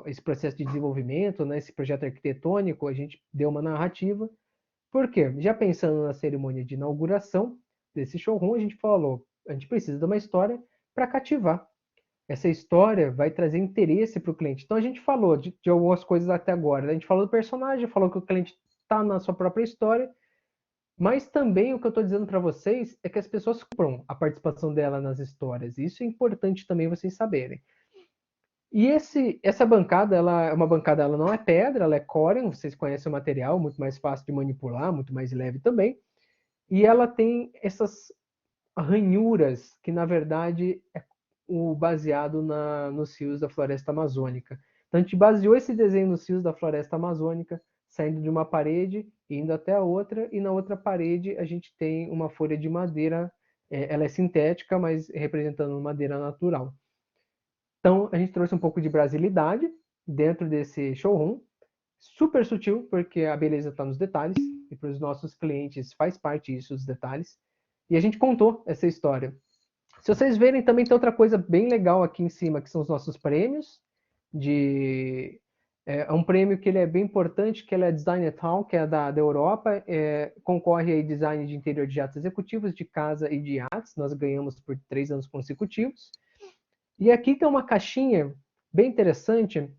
esse processo de desenvolvimento, né? Esse projeto arquitetônico, a gente deu uma narrativa. Por quê? Já pensando na cerimônia de inauguração desse showroom, a gente falou, a gente precisa de uma história para cativar. Essa história vai trazer interesse para o cliente. Então, a gente falou de algumas coisas até agora. A gente falou do personagem, falou que o cliente está na sua própria história, mas também o que eu estou dizendo para vocês é que as pessoas compram a participação dela nas histórias. Isso é importante também vocês saberem. E essa bancada, ela é uma bancada, ela não é pedra, ela é Corian, vocês conhecem o material, muito mais fácil de manipular, muito mais leve também. E ela tem essas ranhuras, que na verdade é o baseado nos rios da floresta amazônica. Então a gente baseou esse desenho nos rios da floresta amazônica, saindo de uma parede, indo até a outra, e na outra parede a gente tem uma folha de madeira, ela é sintética, mas representando madeira natural. Então a gente trouxe um pouco de brasilidade dentro desse showroom, super sutil, porque a beleza está nos detalhes, e para os nossos clientes faz parte isso, os detalhes. E a gente contou essa história. Se vocês verem, também tem outra coisa bem legal aqui em cima, que são os nossos prêmios. É um prêmio que ele é bem importante, que ele é Design at Home, que é da Europa. Concorre aí design de interior de jatos executivos, de casa e de iates. Nós ganhamos por 3 anos consecutivos. E aqui tem uma caixinha bem interessante,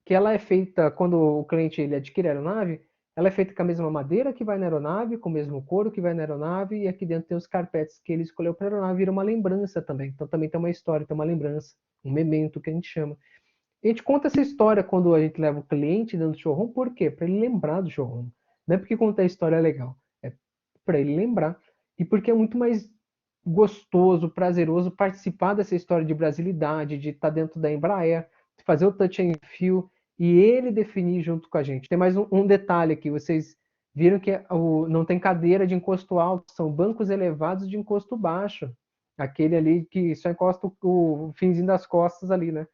que ela é feita, quando o cliente ele adquire a aeronave, ela é feita com a mesma madeira que vai na aeronave, com o mesmo couro que vai na aeronave, e aqui dentro tem os carpetes que ele escolheu para a aeronave, vira uma lembrança também. Então também tem uma história, tem uma lembrança, um memento que a gente chama. E a gente conta essa história quando a gente leva o cliente dentro do showroom, por quê? Para ele lembrar do showroom. Não é porque contar a história é legal, é para ele lembrar. E porque é muito mais gostoso, prazeroso participar dessa história de brasilidade, de estar dentro da Embraer, de fazer o touch and feel e ele definir junto com a gente. Tem mais um detalhe aqui, vocês viram que não tem cadeira de encosto alto, são bancos elevados de encosto baixo. Aquele ali que só encosta o finzinho das costas ali, né?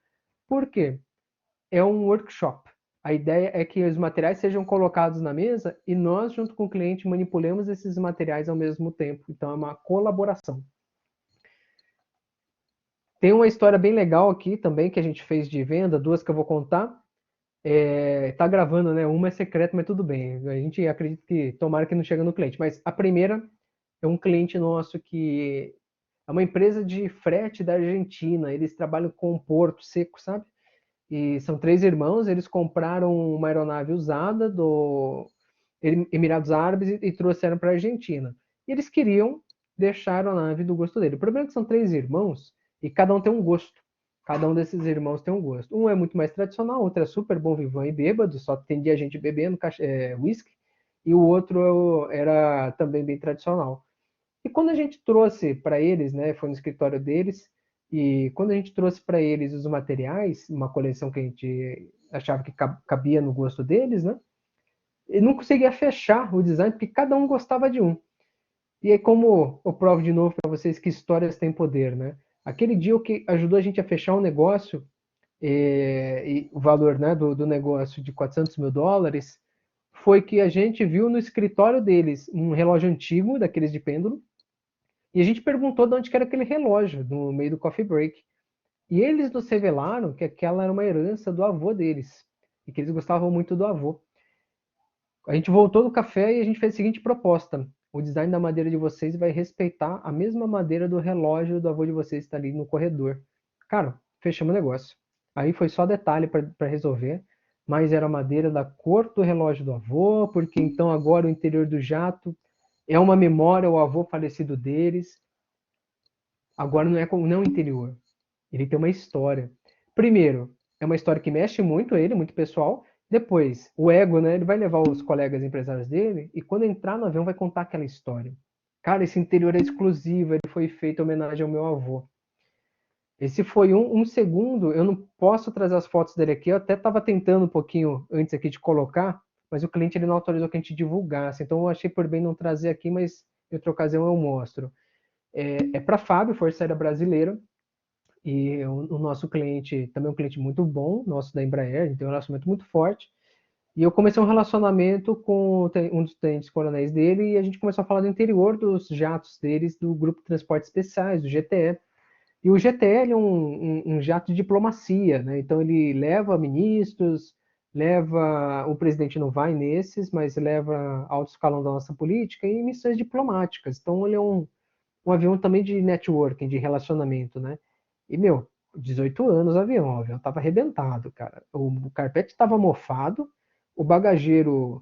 Por quê? É um workshop. A ideia é que os materiais sejam colocados na mesa e nós, junto com o cliente, manipulemos esses materiais ao mesmo tempo. Então, é uma colaboração. Tem uma história bem legal aqui também que a gente fez de venda, duas que eu vou contar. Tá gravando, né? Uma é secreta, mas tudo bem. A gente acredita que tomara que não chega no cliente. Mas a primeira é um cliente nosso que é uma empresa de frete da Argentina. Eles trabalham com porto seco, sabe? E são 3 irmãos, eles compraram uma aeronave usada do Emirados Árabes e trouxeram para a Argentina. E eles queriam deixar a aeronave do gosto dele. O problema é que são 3 irmãos e cada um tem um gosto. Cada um desses irmãos tem um gosto. Um é muito mais tradicional, outro é super bom vivant e bêbado, só atendia gente bebendo whisky. E o outro era também bem tradicional. E quando a gente trouxe para eles, né, foi no escritório deles, e quando a gente trouxe para eles os materiais, uma coleção que a gente achava que cabia no gosto deles, né? E não conseguia fechar o design, porque cada um gostava de um. E aí, como eu provo de novo para vocês que histórias têm poder, né? Aquele dia o que ajudou a gente a fechar um negócio, e o valor, né, do negócio de US$ 400 mil, foi que a gente viu no escritório deles um relógio antigo, daqueles de pêndulo, e a gente perguntou de onde que era aquele relógio, no meio do coffee break. E eles nos revelaram que aquela era uma herança do avô deles, e que eles gostavam muito do avô. A gente voltou no café e a gente fez a seguinte proposta: o design da madeira de vocês vai respeitar a mesma madeira do relógio do avô de vocês que está ali no corredor. Cara, fechamos o negócio. Aí foi só detalhe para resolver, mas era a madeira da cor do relógio do avô, porque então agora o interior do jato é uma memória ao avô falecido deles. Agora não é como não interior. Ele tem uma história. Primeiro, é uma história que mexe muito ele, muito pessoal. Depois, o ego, né? Ele vai levar os colegas empresários dele e quando entrar no avião vai contar aquela história. Cara, esse interior é exclusivo, ele foi feito em homenagem ao meu avô. Esse foi um segundo, eu não posso trazer as fotos dele aqui, eu até estava tentando um pouquinho antes aqui de colocar, mas o cliente ele não autorizou que a gente divulgasse, então eu achei por bem não trazer aqui, mas em outra ocasião eu mostro. É para Fábio, Força Aérea Brasileira, e o nosso cliente também é um cliente muito bom, nosso da Embraer, a gente tem um relacionamento muito forte. E eu comecei um relacionamento com um dos tenentes coronéis dele e a gente começou a falar do interior dos jatos deles, do Grupo de Transportes Especiais, do GTE. E o GTE é um jato de diplomacia, né? Então ele leva ministros, leva. O presidente não vai nesses, mas leva alto escalão da nossa política e missões diplomáticas. Então ele é um avião também de networking, de relacionamento, né? E, meu, 18 anos o avião tava arrebentado, cara. O carpete tava mofado, o bagageiro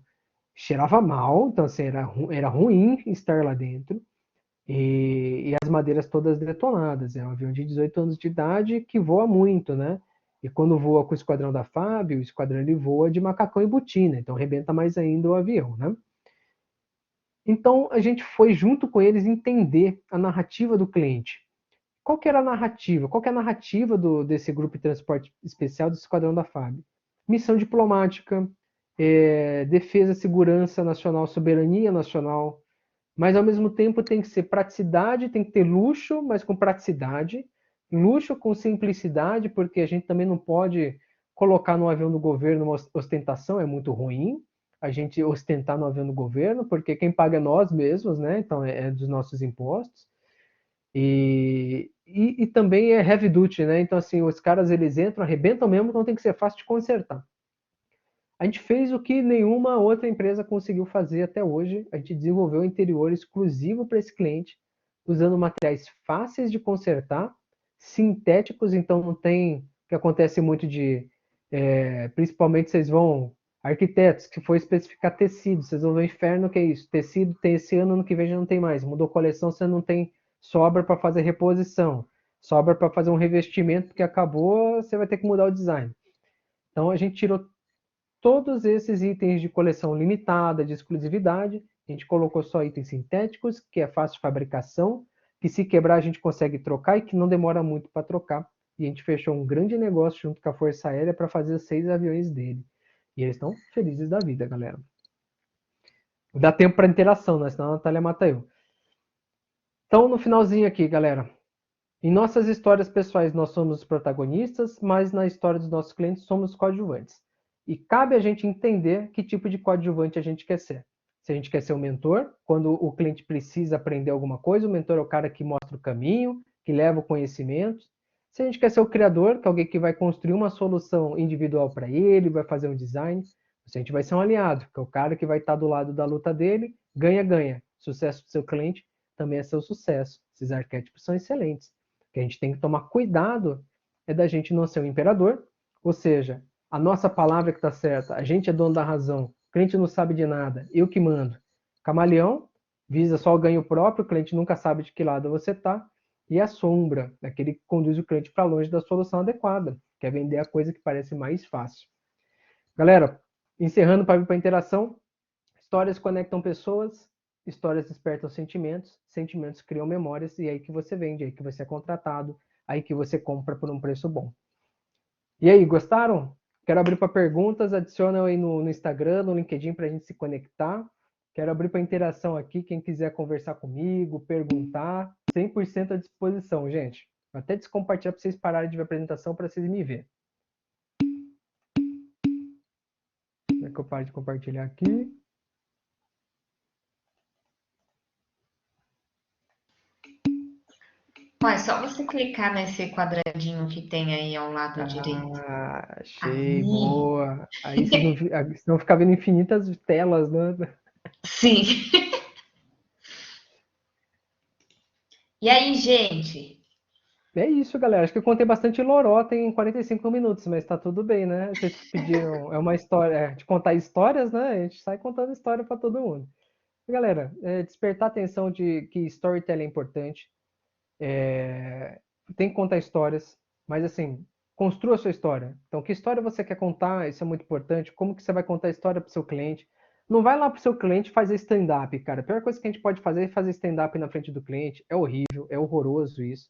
cheirava mal, então assim, era ruim estar lá dentro, e as madeiras todas detonadas. É um avião de 18 anos de idade que voa muito, né? E quando voa com o esquadrão da FAB, o esquadrão ele voa de macacão e botina, então arrebenta mais ainda o avião, né? Então a gente foi junto com eles entender a narrativa do cliente. Qual que era a narrativa? Qual que é a narrativa desse grupo de transporte especial do Esquadrão da FAB? Missão diplomática, defesa, segurança nacional, soberania nacional, mas ao mesmo tempo tem que ser praticidade, tem que ter luxo, mas com praticidade, luxo com simplicidade, porque a gente também não pode colocar no avião do governo uma ostentação, é muito ruim a gente ostentar no avião do governo, porque quem paga é nós mesmos, né? Então é dos nossos impostos. E também é heavy duty, né? Então, assim, os caras eles entram, arrebentam mesmo, então tem que ser fácil de consertar. A gente fez o que nenhuma outra empresa conseguiu fazer até hoje. A gente desenvolveu um interior exclusivo para esse cliente, usando materiais fáceis de consertar, sintéticos, então não tem o que acontece muito de. Principalmente vocês vão. Arquitetos, que for especificar tecido, vocês vão ver o inferno que é isso. Tecido tem esse ano, ano que vem já não tem mais. Mudou coleção, você não tem sobra para fazer reposição, sobra para fazer um revestimento, porque acabou, você vai ter que mudar o design. Então a gente tirou todos esses itens de coleção limitada, de exclusividade, a gente colocou só itens sintéticos, que é fácil de fabricação, que se quebrar a gente consegue trocar e que não demora muito para trocar. E a gente fechou um grande negócio junto com a Força Aérea para fazer os 6 aviões dele. E eles estão felizes da vida, galera. Dá tempo para interação, né? Senão a Natália mata eu. Então, no finalzinho aqui, galera. Em nossas histórias pessoais, nós somos os protagonistas, mas na história dos nossos clientes, somos coadjuvantes. E cabe a gente entender que tipo de coadjuvante a gente quer ser. Se a gente quer ser um mentor, quando o cliente precisa aprender alguma coisa, o mentor é o cara que mostra o caminho, que leva o conhecimento. Se a gente quer ser o criador, que é alguém que vai construir uma solução individual para ele, vai fazer um design. Se a gente vai ser um aliado, que é o cara que vai estar do lado da luta dele, ganha-ganha. Sucesso do seu cliente também é seu sucesso. Esses arquétipos são excelentes. O que a gente tem que tomar cuidado é da gente não ser um imperador, ou seja, a nossa palavra que está certa, a gente é dono da razão, o cliente não sabe de nada, eu que mando. Camaleão visa só o ganho próprio, o cliente nunca sabe de que lado você está, e a sombra, aquele que conduz o cliente para longe da solução adequada, que é vender a coisa que parece mais fácil. Galera, encerrando para vir para a interação, histórias conectam pessoas, histórias despertam sentimentos, sentimentos criam memórias, e é aí que você vende, é aí que você é contratado, aí que você compra por um preço bom. E aí, gostaram? Quero abrir para perguntas, adicionam aí no Instagram, no LinkedIn para a gente se conectar. Quero abrir para interação aqui. Quem quiser conversar comigo, perguntar, 100% à disposição, gente. Vou até descompartilhar para vocês pararem de ver a apresentação para vocês me verem. Como é que eu paro de compartilhar aqui? Ó, é só você clicar nesse quadradinho que tem aí ao lado direito. Ah, achei, Aí, boa. Aí vocês não ficam vendo infinitas telas, né? sim. E aí, gente? É isso, galera. Acho que eu contei bastante lorota em 45 minutos, mas tá tudo bem, né? Vocês pediram, é uma história, de contar histórias, né? A gente sai contando história para todo mundo. Galera, despertar a atenção de que storytelling é importante. Tem que contar histórias, mas assim, construa a sua história. Então, que história você quer contar? Isso é muito importante. Como que você vai contar a história para o seu cliente? Não vai lá para o seu cliente fazer stand-up, cara. A pior coisa que a gente pode fazer é fazer stand-up na frente do cliente. É horrível, é horroroso isso.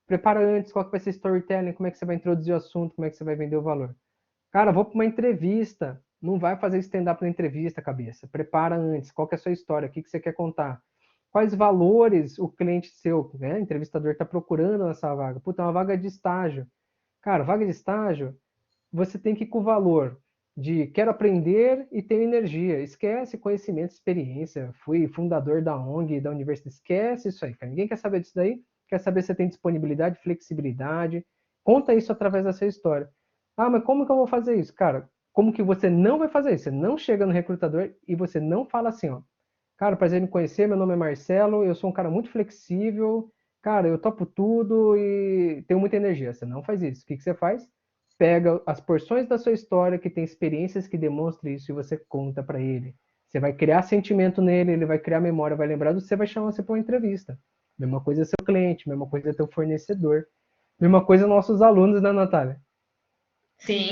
Prepara antes qual que vai ser storytelling, como é que você vai introduzir o assunto, como é que você vai vender o valor. Cara, vou para uma entrevista. Não vai fazer stand-up na entrevista, cabeça. Prepara antes. Qual que é a sua história? O que você quer contar? Quais valores o cliente seu, né, entrevistador, está procurando nessa vaga? Puta, é uma vaga de estágio. Cara, vaga de estágio, você tem que ir com o valor de quero aprender e tenho energia. Esquece conhecimento, experiência. Fui fundador da ONG, da universidade. Esquece isso aí, cara. Ninguém quer saber disso daí. Quer saber se você tem disponibilidade, flexibilidade. Conta isso através da sua história. Ah, mas como que eu vou fazer isso? Cara, como que você não vai fazer isso? Você não chega no recrutador e você não fala assim, ó. Cara, prazer em conhecer, meu nome é Marcelo, eu sou um cara muito flexível, cara, eu topo tudo e tenho muita energia. Você não faz isso. O que você faz? Pega as porções da sua história que tem experiências que demonstram isso e você conta para ele. Você vai criar sentimento nele, ele vai criar memória, vai lembrar de você, vai chamar você para uma entrevista. Mesma coisa é seu cliente, mesma coisa é teu fornecedor. Mesma coisa nossos alunos, né, Natália? Sim.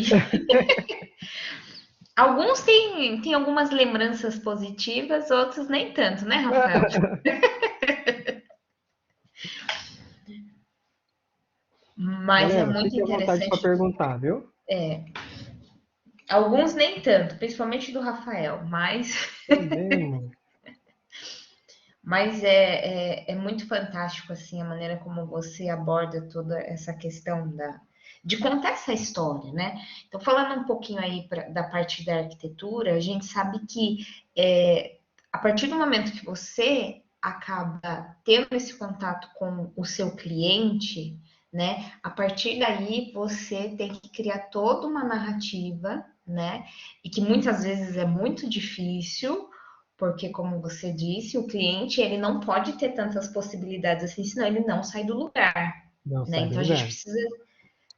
Alguns têm algumas lembranças positivas, outros nem tanto, né, Rafael? Mas é Galera, muito fique à vontade para interessante. perguntar, viu? Alguns nem tanto, principalmente do Rafael, mas, É mesmo. mas é muito fantástico assim a maneira como você aborda toda essa questão de contar essa história, né? Então, falando um pouquinho aí da parte da arquitetura, a gente sabe que a partir do momento que você acaba tendo esse contato com o seu cliente, né? A partir daí você tem que criar toda uma narrativa, né? E que muitas vezes é muito difícil, porque como você disse, o cliente ele não pode ter tantas possibilidades assim, senão ele não sai do lugar, Não né? sai do Então lugar.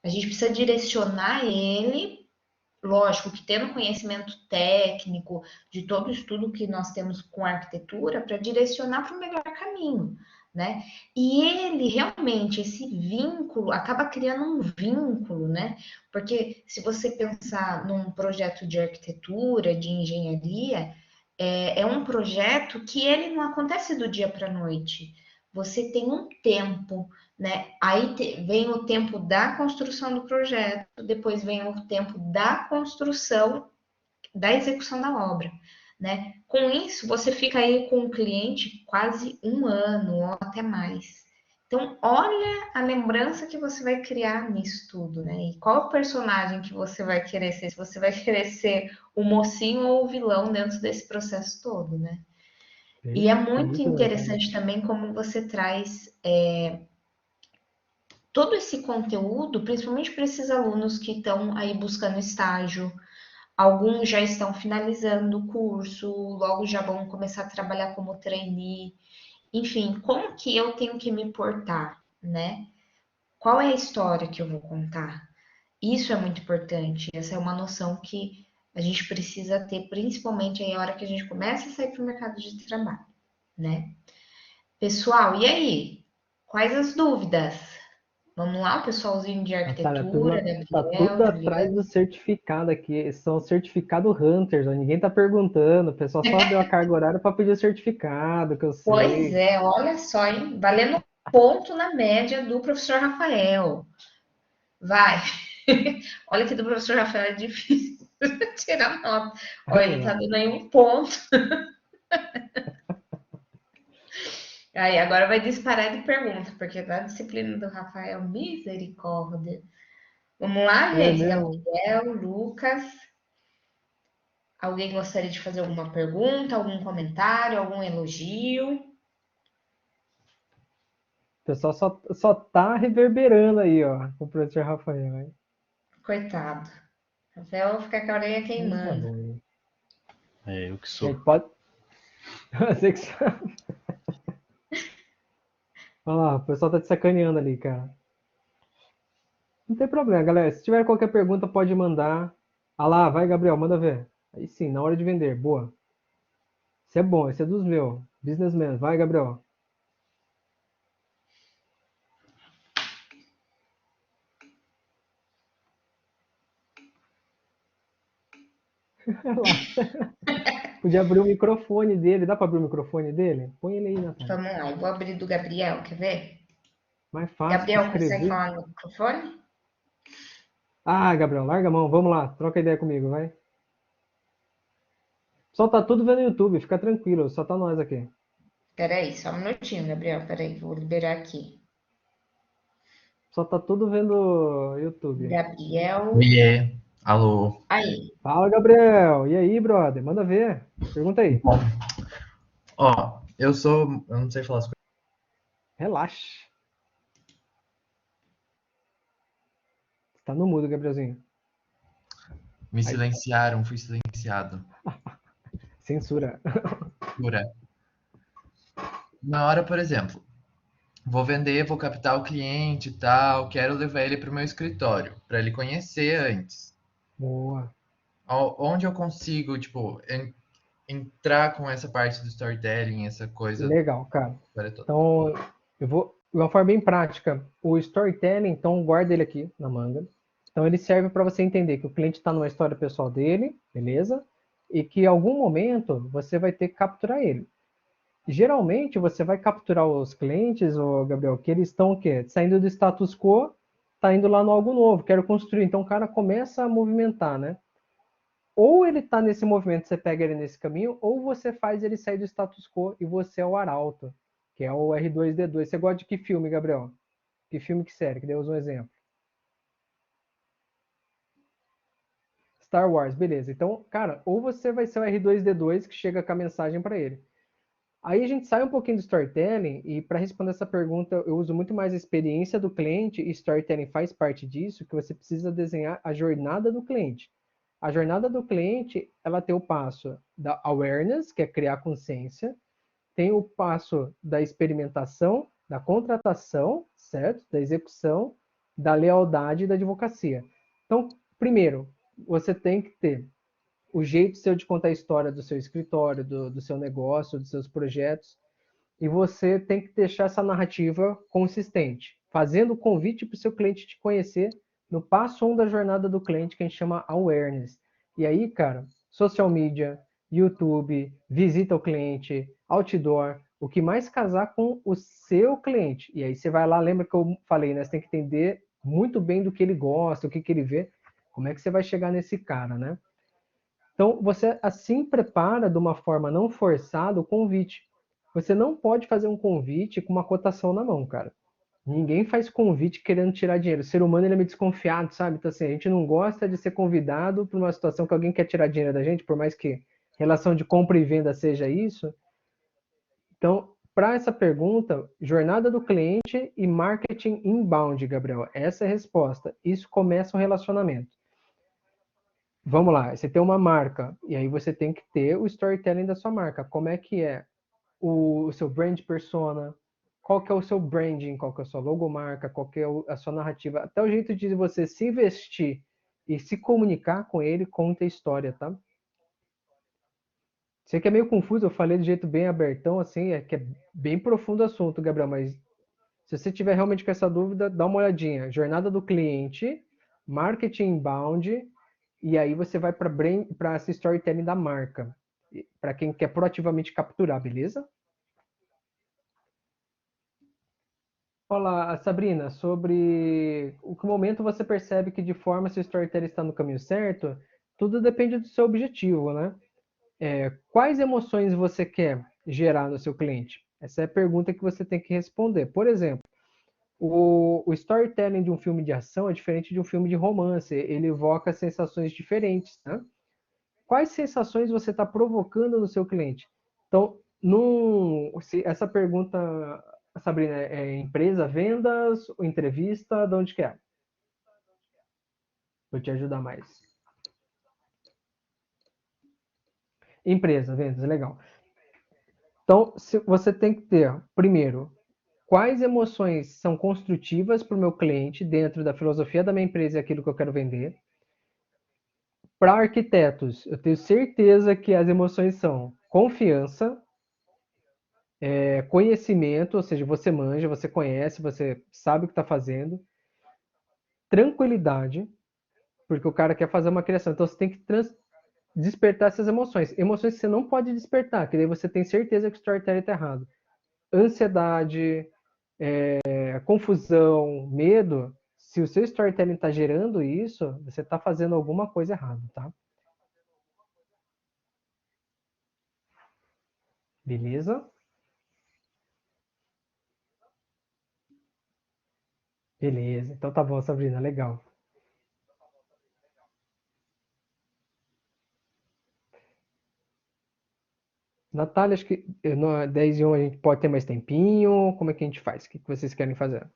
a gente precisa direcionar ele, lógico que tendo conhecimento técnico de todo o estudo que nós temos com arquitetura para direcionar para o melhor caminho, né? E ele realmente, esse vínculo, acaba criando um vínculo, né? Porque se você pensar num projeto de arquitetura, de engenharia, é um projeto que ele não acontece do dia para a noite. Você tem um tempo, né? Aí vem o tempo da construção do projeto, depois vem o tempo da construção, da execução da obra, né? Com isso, você fica aí com o cliente quase um ano ou até mais. Então, olha a lembrança que você vai criar nisso tudo, né? E qual o personagem que você vai querer ser? Se você vai querer ser o mocinho ou o vilão dentro desse processo todo, né? E é muito Perfeito, Natália. interessante também como você traz todo esse conteúdo, principalmente para esses alunos que estão aí buscando estágio, alguns já estão finalizando o curso, logo já vão começar a trabalhar como trainee. Enfim, como que eu tenho que me portar, né? Qual é a história que eu vou contar? Isso é muito importante. Essa é uma noção que a gente precisa ter, principalmente aí a hora que a gente começa a sair para o mercado de trabalho, né? Pessoal, e aí? Quais as dúvidas? Vamos lá, o pessoalzinho de Natália, arquitetura, tá Gabriel, tudo atrás Juliana. do certificado aqui. São certificado Hunters, ó. Ninguém tá perguntando. O pessoal só deu a carga horária para pedir o certificado, que eu Pois sei. é, olha só, hein? Valendo ponto na média do professor Rafael. Vai. Olha que do professor Rafael é difícil tirar nota. Olha, ele tá dando aí um ponto. Aí agora vai disparar de pergunta, porque da disciplina do Rafael, misericórdia. Vamos lá, É gente. mesmo. Gabriel, Lucas. Alguém gostaria de fazer alguma pergunta, algum comentário, algum elogio? O pessoal só tá reverberando aí, ó, o professor Rafael, hein? Coitado. Rafael vai ficar com a orelha Tá queimando. bom. É eu que A sou. gente pode. Você que sabe. Olha lá, o pessoal tá te sacaneando ali, cara. Não tem problema, galera. Se tiver qualquer pergunta, pode mandar. Ah lá, vai, Gabriel, manda ver. Aí sim, na hora de vender. Boa. Esse é bom, esse é dos meus. Businessman. Vai, Gabriel. Relaxa. Podia abrir o microfone dele. Dá pra abrir o microfone dele? Põe ele aí, Natália. Vamos lá, eu vou abrir do Gabriel, quer ver? Mais fácil que Gabriel, consegue escrever. falar no microfone? Ah, Gabriel, larga a mão. Vamos lá. Troca ideia comigo, vai. Só tá tudo vendo no YouTube. Fica tranquilo. Só tá nós aqui. Peraí, só um minutinho, Gabriel. Peraí, vou liberar aqui. Só tá tudo vendo YouTube. Gabriel. Oiê, alô. Aí, Fala, Gabriel. E aí, brother? Manda ver. Pergunta aí. Bom, ó, eu não sei falar as coisas. Relaxa. Tá no mudo, Gabrielzinho. Me Aí, silenciaram, fui silenciado. censura. Jura? Na hora, por exemplo, vou vender, vou captar o cliente e tal, quero levar ele para o meu escritório, para ele conhecer antes. Boa. Onde eu consigo, tipo, entrar com essa parte do storytelling, essa coisa, Legal, cara. história toda. Então, eu vou de uma forma bem prática. O storytelling, então, guarda ele aqui na manga. Então, ele serve para você entender que o cliente está numa história pessoal dele, beleza? E que em algum momento você vai ter que capturar ele. Geralmente, você vai capturar os clientes, ô Gabriel, que eles estão o quê? Saindo do status quo, tá indo lá no algo novo, quero construir. Então, o cara começa a movimentar, né? Ou ele está nesse movimento, você pega ele nesse caminho, ou você faz ele sair do status quo e você é o arauto, que é o R2D2. Você gosta de que filme, Gabriel? Que filme, que série? Que Deus um exemplo. Star Wars, beleza. Então, cara, ou você vai ser o R2D2 que chega com a mensagem para ele. Aí a gente sai um pouquinho do storytelling e para responder essa pergunta eu uso muito mais a experiência do cliente e storytelling faz parte disso, que você precisa desenhar a jornada do cliente. A jornada do cliente, ela tem o passo da awareness, que é criar consciência, tem o passo da experimentação, da contratação, certo? Da execução, da lealdade e da advocacia. Então, primeiro, você tem que ter o jeito seu de contar a história do seu escritório, do seu negócio, dos seus projetos, e você tem que deixar essa narrativa consistente, fazendo o convite para o seu cliente te conhecer no passo 1 da jornada do cliente, que a gente chama awareness. E aí, cara, social media, YouTube, visita ao cliente, outdoor, o que mais casar com o seu cliente. E aí você vai lá, lembra que eu falei, né? Você tem que entender muito bem do que ele gosta, o que ele vê, como é que você vai chegar nesse cara, né? Então, você assim prepara de uma forma não forçada o convite. Você não pode fazer um convite com uma cotação na mão, cara. Ninguém faz convite querendo tirar dinheiro. O ser humano ele é meio desconfiado, sabe? Então, assim, a gente não gosta de ser convidado para uma situação que alguém quer tirar dinheiro da gente, por mais que relação de compra e venda seja isso. Então, para essa pergunta, jornada do cliente e marketing inbound, Gabriel. Essa é a resposta. Isso começa um relacionamento. Vamos lá, você tem uma marca, e aí você tem que ter o storytelling da sua marca. Como é que é o seu brand persona? Qual que é o seu branding? Qual que é a sua logomarca? Qual que é a sua narrativa? Até o jeito de você se vestir e se comunicar com ele conta a história, tá? Sei que é meio confuso, eu falei de jeito bem abertão, assim, é que é bem profundo o assunto, Gabriel, mas se você tiver realmente com essa dúvida, dá uma olhadinha. Jornada do cliente, marketing inbound, e aí você vai para esse storytelling da marca, para quem quer proativamente capturar, beleza? Olá, Sabrina, sobre o que momento você percebe que de forma se o storytelling está no caminho certo, tudo depende do seu objetivo, né? quais emoções você quer gerar no seu cliente? Essa é a pergunta que você tem que responder. Por exemplo, o storytelling de um filme de ação é diferente de um filme de romance. Ele evoca sensações diferentes, né? Quais sensações você está provocando no seu cliente? Então, essa pergunta, Sabrina, é empresa, vendas, entrevista, de onde que é? Vou te ajudar mais. Empresa, vendas, legal. Então, você tem que ter, primeiro, quais emoções são construtivas para o meu cliente dentro da filosofia da minha empresa e aquilo que eu quero vender. Para arquitetos, eu tenho certeza que as emoções são confiança, conhecimento, ou seja, você manja, você conhece, você sabe o que está fazendo. Tranquilidade, porque o cara quer fazer uma criação. Então você tem que despertar essas emoções. Emoções que você não pode despertar, que daí você tem certeza que o storytelling está errado. Ansiedade, confusão, medo. Se o seu storytelling está gerando isso, você está fazendo alguma coisa errada, tá? Beleza? Beleza. Então tá bom, Sabrina. Legal. Natália, acho que no 10 e 1 a gente pode ter mais tempinho. Como é que a gente faz? O que vocês querem fazer?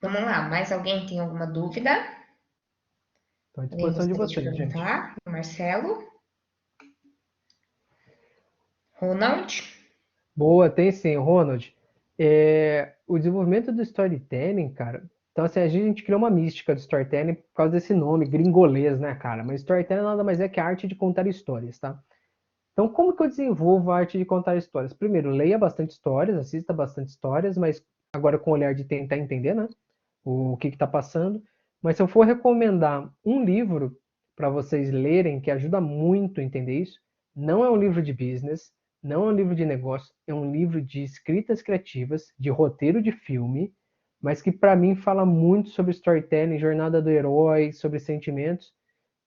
Vamos lá, mais alguém tem alguma dúvida? Estou à Alguém disposição de gostaria de vocês, gente. perguntar? Marcelo? Ronald? Boa, tem sim, Ronald. O desenvolvimento do storytelling, cara. Então, assim, a gente criou uma mística do storytelling por causa desse nome, gringolês, né, cara? Mas storytelling nada mais é que a arte de contar histórias, tá? Então, como que eu desenvolvo a arte de contar histórias? Primeiro, leia bastante histórias, assista bastante histórias, mas agora com o olhar de tentar entender, né? O que está passando. Mas se eu for recomendar um livro para vocês lerem, que ajuda muito a entender isso, não é um livro de business, não é um livro de negócio, é um livro de escritas criativas, de roteiro de filme, mas que para mim fala muito sobre storytelling, jornada do herói, sobre sentimentos,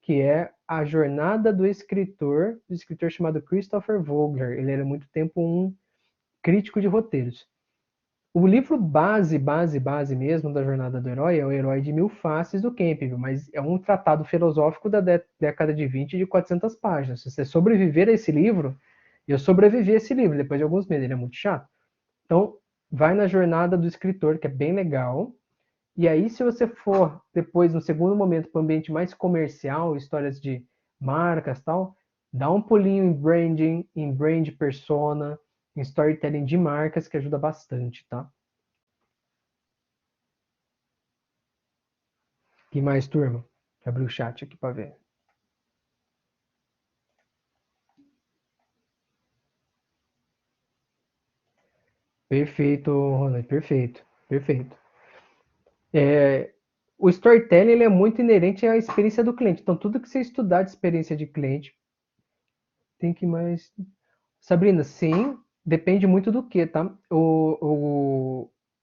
que é A Jornada do escritor chamado Christopher Vogler. Ele era muito tempo um crítico de roteiros. O livro base mesmo da Jornada do Herói é O Herói de Mil Faces do Campbell, mas é um tratado filosófico da década de 20 de 400 páginas. Se você sobreviver a esse livro, eu sobrevivi a esse livro depois de alguns meses, ele é muito chato. Então, vai na Jornada do Escritor, que é bem legal. E aí, se você for depois, no segundo momento, para o ambiente mais comercial, histórias de marcas e tal, dá um pulinho em brand persona, em storytelling de marcas, que ajuda bastante, tá? E mais, turma? Abri o chat aqui para ver. Perfeito, Ronald, perfeito, perfeito. O storytelling ele é muito inerente à experiência do cliente. Então, tudo que você estudar de experiência de cliente, tem que mais. Sabrina, sim, depende muito do que, tá?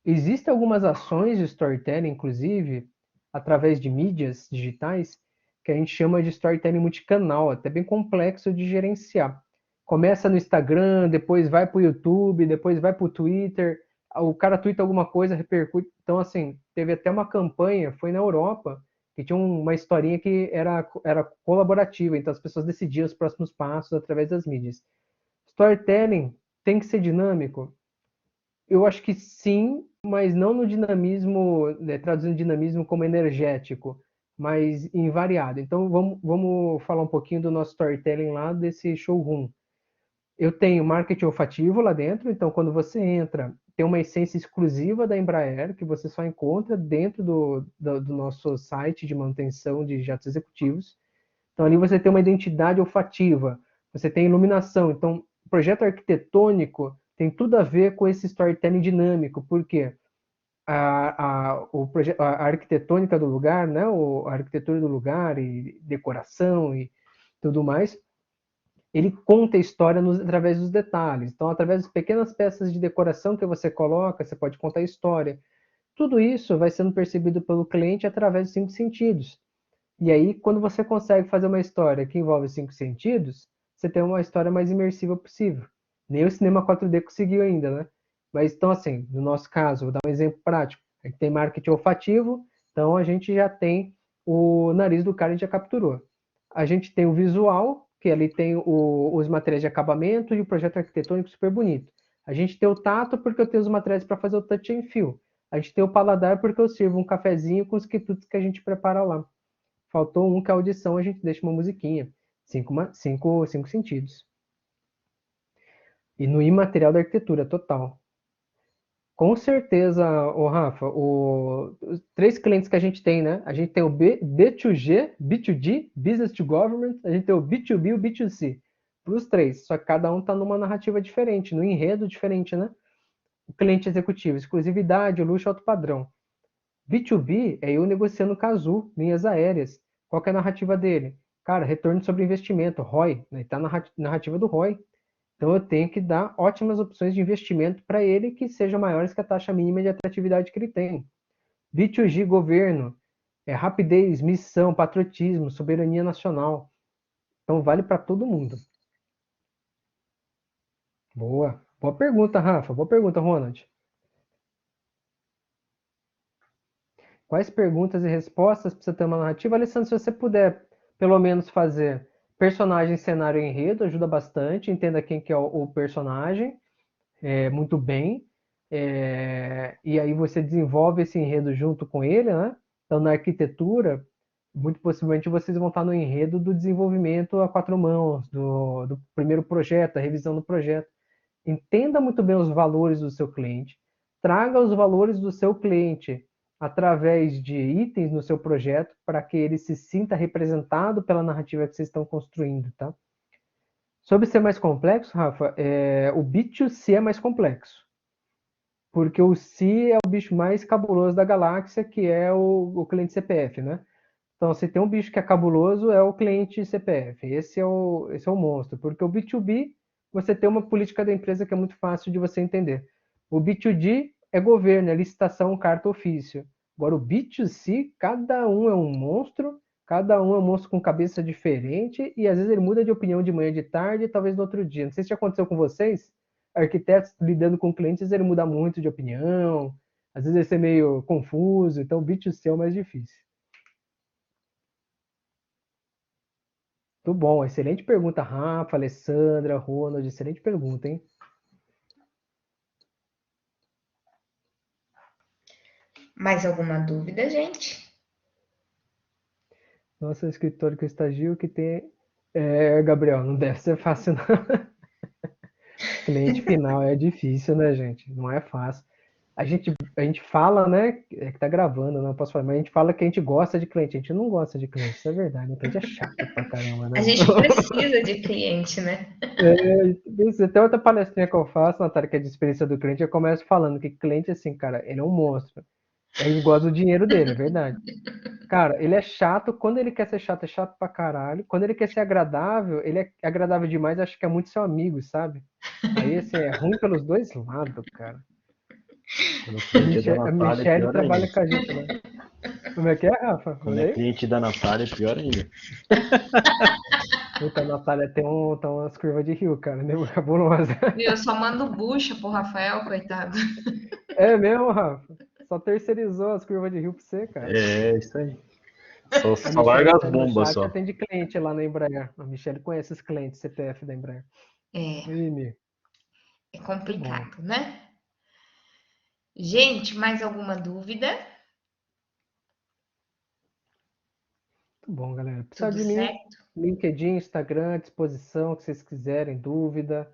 Existem algumas ações de storytelling, inclusive, através de mídias digitais, que a gente chama de storytelling multicanal, até bem complexo de gerenciar. Começa no Instagram, depois vai para o YouTube, depois vai para o Twitter, o cara twitta alguma coisa, repercute. Então, assim, teve até uma campanha, foi na Europa, que tinha uma historinha que era colaborativa, então as pessoas decidiam os próximos passos através das mídias. Storytelling tem que ser dinâmico? Eu acho que sim, mas não no dinamismo, né, traduzindo dinamismo como energético, mas invariado. Então vamos falar um pouquinho do nosso storytelling lá desse showroom. Eu tenho marketing olfativo lá dentro, então quando você entra, tem uma essência exclusiva da Embraer, que você só encontra dentro do nosso site de manutenção de jatos executivos. Então ali você tem uma identidade olfativa, você tem iluminação. Então, o projeto arquitetônico tem tudo a ver com esse storytelling dinâmico, porque a arquitetônica do lugar, né, a arquitetura do lugar e decoração e tudo mais, ele conta a história através dos detalhes. Então, através das pequenas peças de decoração que você coloca, você pode contar a história. Tudo isso vai sendo percebido pelo cliente através dos 5 sentidos. E aí, quando você consegue fazer uma história que envolve 5 sentidos, você ter uma história mais imersiva possível. Nem o cinema 4D conseguiu ainda, né? Mas então, assim, no nosso caso, vou dar um exemplo prático. A gente tem marketing olfativo, então a gente já tem o nariz do cara, a gente já capturou. A gente tem o visual, que ali tem os materiais de acabamento e o projeto arquitetônico super bonito. A gente tem o tato, porque eu tenho os materiais para fazer o touch and feel. A gente tem o paladar, porque eu sirvo um cafezinho com os quitutes que a gente prepara lá. Faltou um, que é a audição, a gente deixa uma musiquinha. Cinco sentidos. E no imaterial da arquitetura, total. Com certeza, o Rafa, os 3 clientes que a gente tem, né? A gente tem o B2G, B2D, Business to Government, a gente tem o B2B e o B2C. Para os 3, só que cada um está numa narrativa diferente, no enredo diferente, né? O cliente executivo, exclusividade, luxo, alto padrão. B2B é eu negociando com a Azul, linhas aéreas. Qual que é a narrativa dele? Cara, retorno sobre investimento, ROI, né? Está na narrativa do ROI. Então eu tenho que dar ótimas opções de investimento para ele que sejam maiores que a taxa mínima de atratividade que ele tem. B2G, governo, rapidez, missão, patriotismo, soberania nacional. Então vale para todo mundo. Boa. Boa pergunta, Rafa. Boa pergunta, Ronald. Quais perguntas e respostas precisa ter uma narrativa? Alessandro, se você puder pelo menos fazer personagem, cenário e enredo, ajuda bastante. Entenda quem que é o personagem muito bem. E aí você desenvolve esse enredo junto com ele, né? Então, na arquitetura, muito possivelmente vocês vão estar no enredo do desenvolvimento a 4 mãos, do primeiro projeto, a revisão do projeto. Entenda muito bem os valores do seu cliente, traga os valores do seu cliente através de itens no seu projeto para que ele se sinta representado pela narrativa que vocês estão construindo, tá? Sobre ser mais complexo, Rafa, o B2C é mais complexo, porque o C é o bicho mais cabuloso da galáxia, que é o cliente CPF, né? Então, se tem um bicho que é cabuloso, é o cliente CPF. Esse é o monstro, porque o B2B, você tem uma política da empresa que é muito fácil de você entender. O B2D é governo, é licitação, carta, ofício. Agora, o B2C, cada um é um monstro, cada um é um monstro com cabeça diferente, e às vezes ele muda de opinião de manhã, de tarde, e talvez no outro dia. Não sei se já aconteceu com vocês, arquitetos lidando com clientes, ele muda muito de opinião, às vezes ele é meio confuso, então o B2C é o mais difícil. Muito bom, excelente pergunta, Rafa, Alessandra, Ronald, excelente pergunta, hein? Mais alguma dúvida, gente? Nossa, escritório que eu estagio que tem. Gabriel, não deve ser fácil, não. Cliente final é difícil, né, gente? Não é fácil. A gente fala, né? É que tá gravando, não posso falar, mas a gente fala que a gente gosta de cliente, a gente não gosta de cliente, isso é verdade. O cliente é chato pra caramba, né? A gente precisa de cliente, né? Tem outra palestrinha que eu faço, Natália, que é de experiência do cliente, eu começo falando que cliente, assim, cara, ele é um monstro. A gente gosta do dinheiro dele, é verdade. Cara, ele é chato, quando ele quer ser chato, é chato pra caralho. Quando ele quer ser agradável, ele é agradável demais, acho que é muito seu amigo, sabe? Aí, assim, é ruim pelos dois lados, cara. Quando o cliente é da A Natália, é Michelle pior trabalha ainda. com a gente lá. Como é que é, Rafa? Quando é cliente da Natália, é pior ainda. Puta, a Natália tem umas curvas de rio, cara, né? Cabulosa. Eu só mando bucha pro Rafael, coitado. É mesmo, Rafa? Só terceirizou as curvas de rio pra você, cara. É, isso aí. A Só Michelle larga que as tá aí no bombas chat só. atende cliente lá na Embraer. A Michelle conhece os clientes CPF da Embraer. É Ih, muito bom. complicado, né? Gente, mais alguma dúvida? Muito bom, galera. Precisar Tudo de mim, certo? LinkedIn, Instagram, à disposição, o que vocês quiserem, dúvida.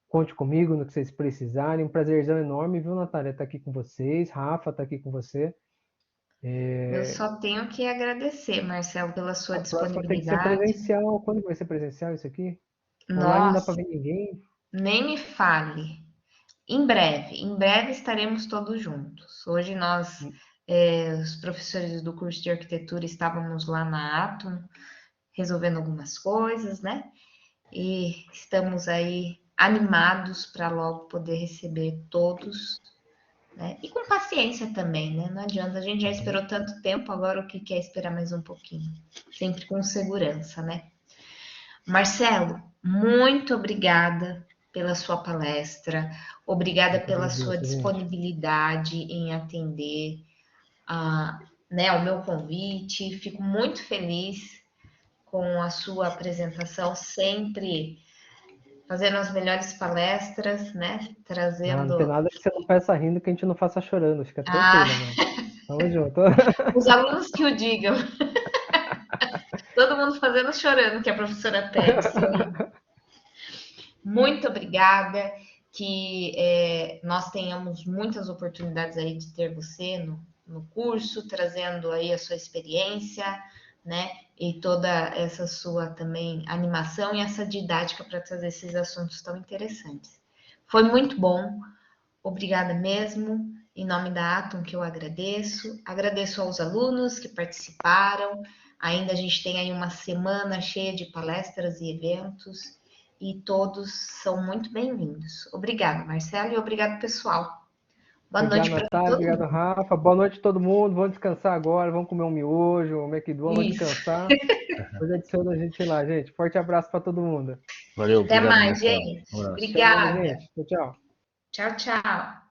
Conte comigo no que vocês precisarem. Um prazerzão enorme, viu, Natália? Tá aqui com vocês. Rafa tá aqui com você. Eu só tenho que agradecer, Marcelo, pela sua A próxima tem que ser disponibilidade. presencial. Quando vai ser presencial isso aqui? Online não dá para Nossa, ver ninguém. nem me fale. Em breve estaremos todos juntos. Hoje nós, os professores do curso de arquitetura, estávamos lá na Atom, resolvendo algumas coisas, né? E estamos aí animados para logo poder receber todos, né? E com paciência também, né? Não adianta, a gente já esperou tanto tempo, agora o que quer esperar mais um pouquinho? Sempre com segurança, né? Marcelo, muito obrigada pela sua palestra, obrigada Eu que pela sua agradeço, gente. disponibilidade em atender né, ao meu convite. Fico muito feliz com a sua apresentação, sempre fazendo as melhores palestras, né? Não tem Trazendo. nada que você não peça rindo que a gente não faça chorando. Fica Ah, tranquila, mano. Tamo junto. os alunos que o digam. Todo mundo fazendo chorando que a professora pede. Muito obrigada, que nós tenhamos muitas oportunidades aí de ter você no curso, trazendo aí a sua experiência, né? E toda essa sua também animação e essa didática para trazer esses assuntos tão interessantes. Foi muito bom, obrigada mesmo. Em nome da Atom, que eu agradeço. Agradeço aos alunos que participaram. Ainda a gente tem aí uma semana cheia de palestras e eventos. E todos são muito bem-vindos. Obrigada, Marcelo, e obrigado, pessoal. Boa Obrigado, noite para Natália. todo Obrigado, mundo. Rafa. Boa noite a todo mundo. Vamos descansar agora. Vamos comer um miojo, um McDonald's, vamos Isso. descansar. Depois adiciona a gente lá, gente. Forte abraço para todo mundo. Valeu, Até obrigado, mais, Marcelo. gente. Um abraço. Até mais, Obrigada. gente. Tchau, tchau. Tchau, tchau.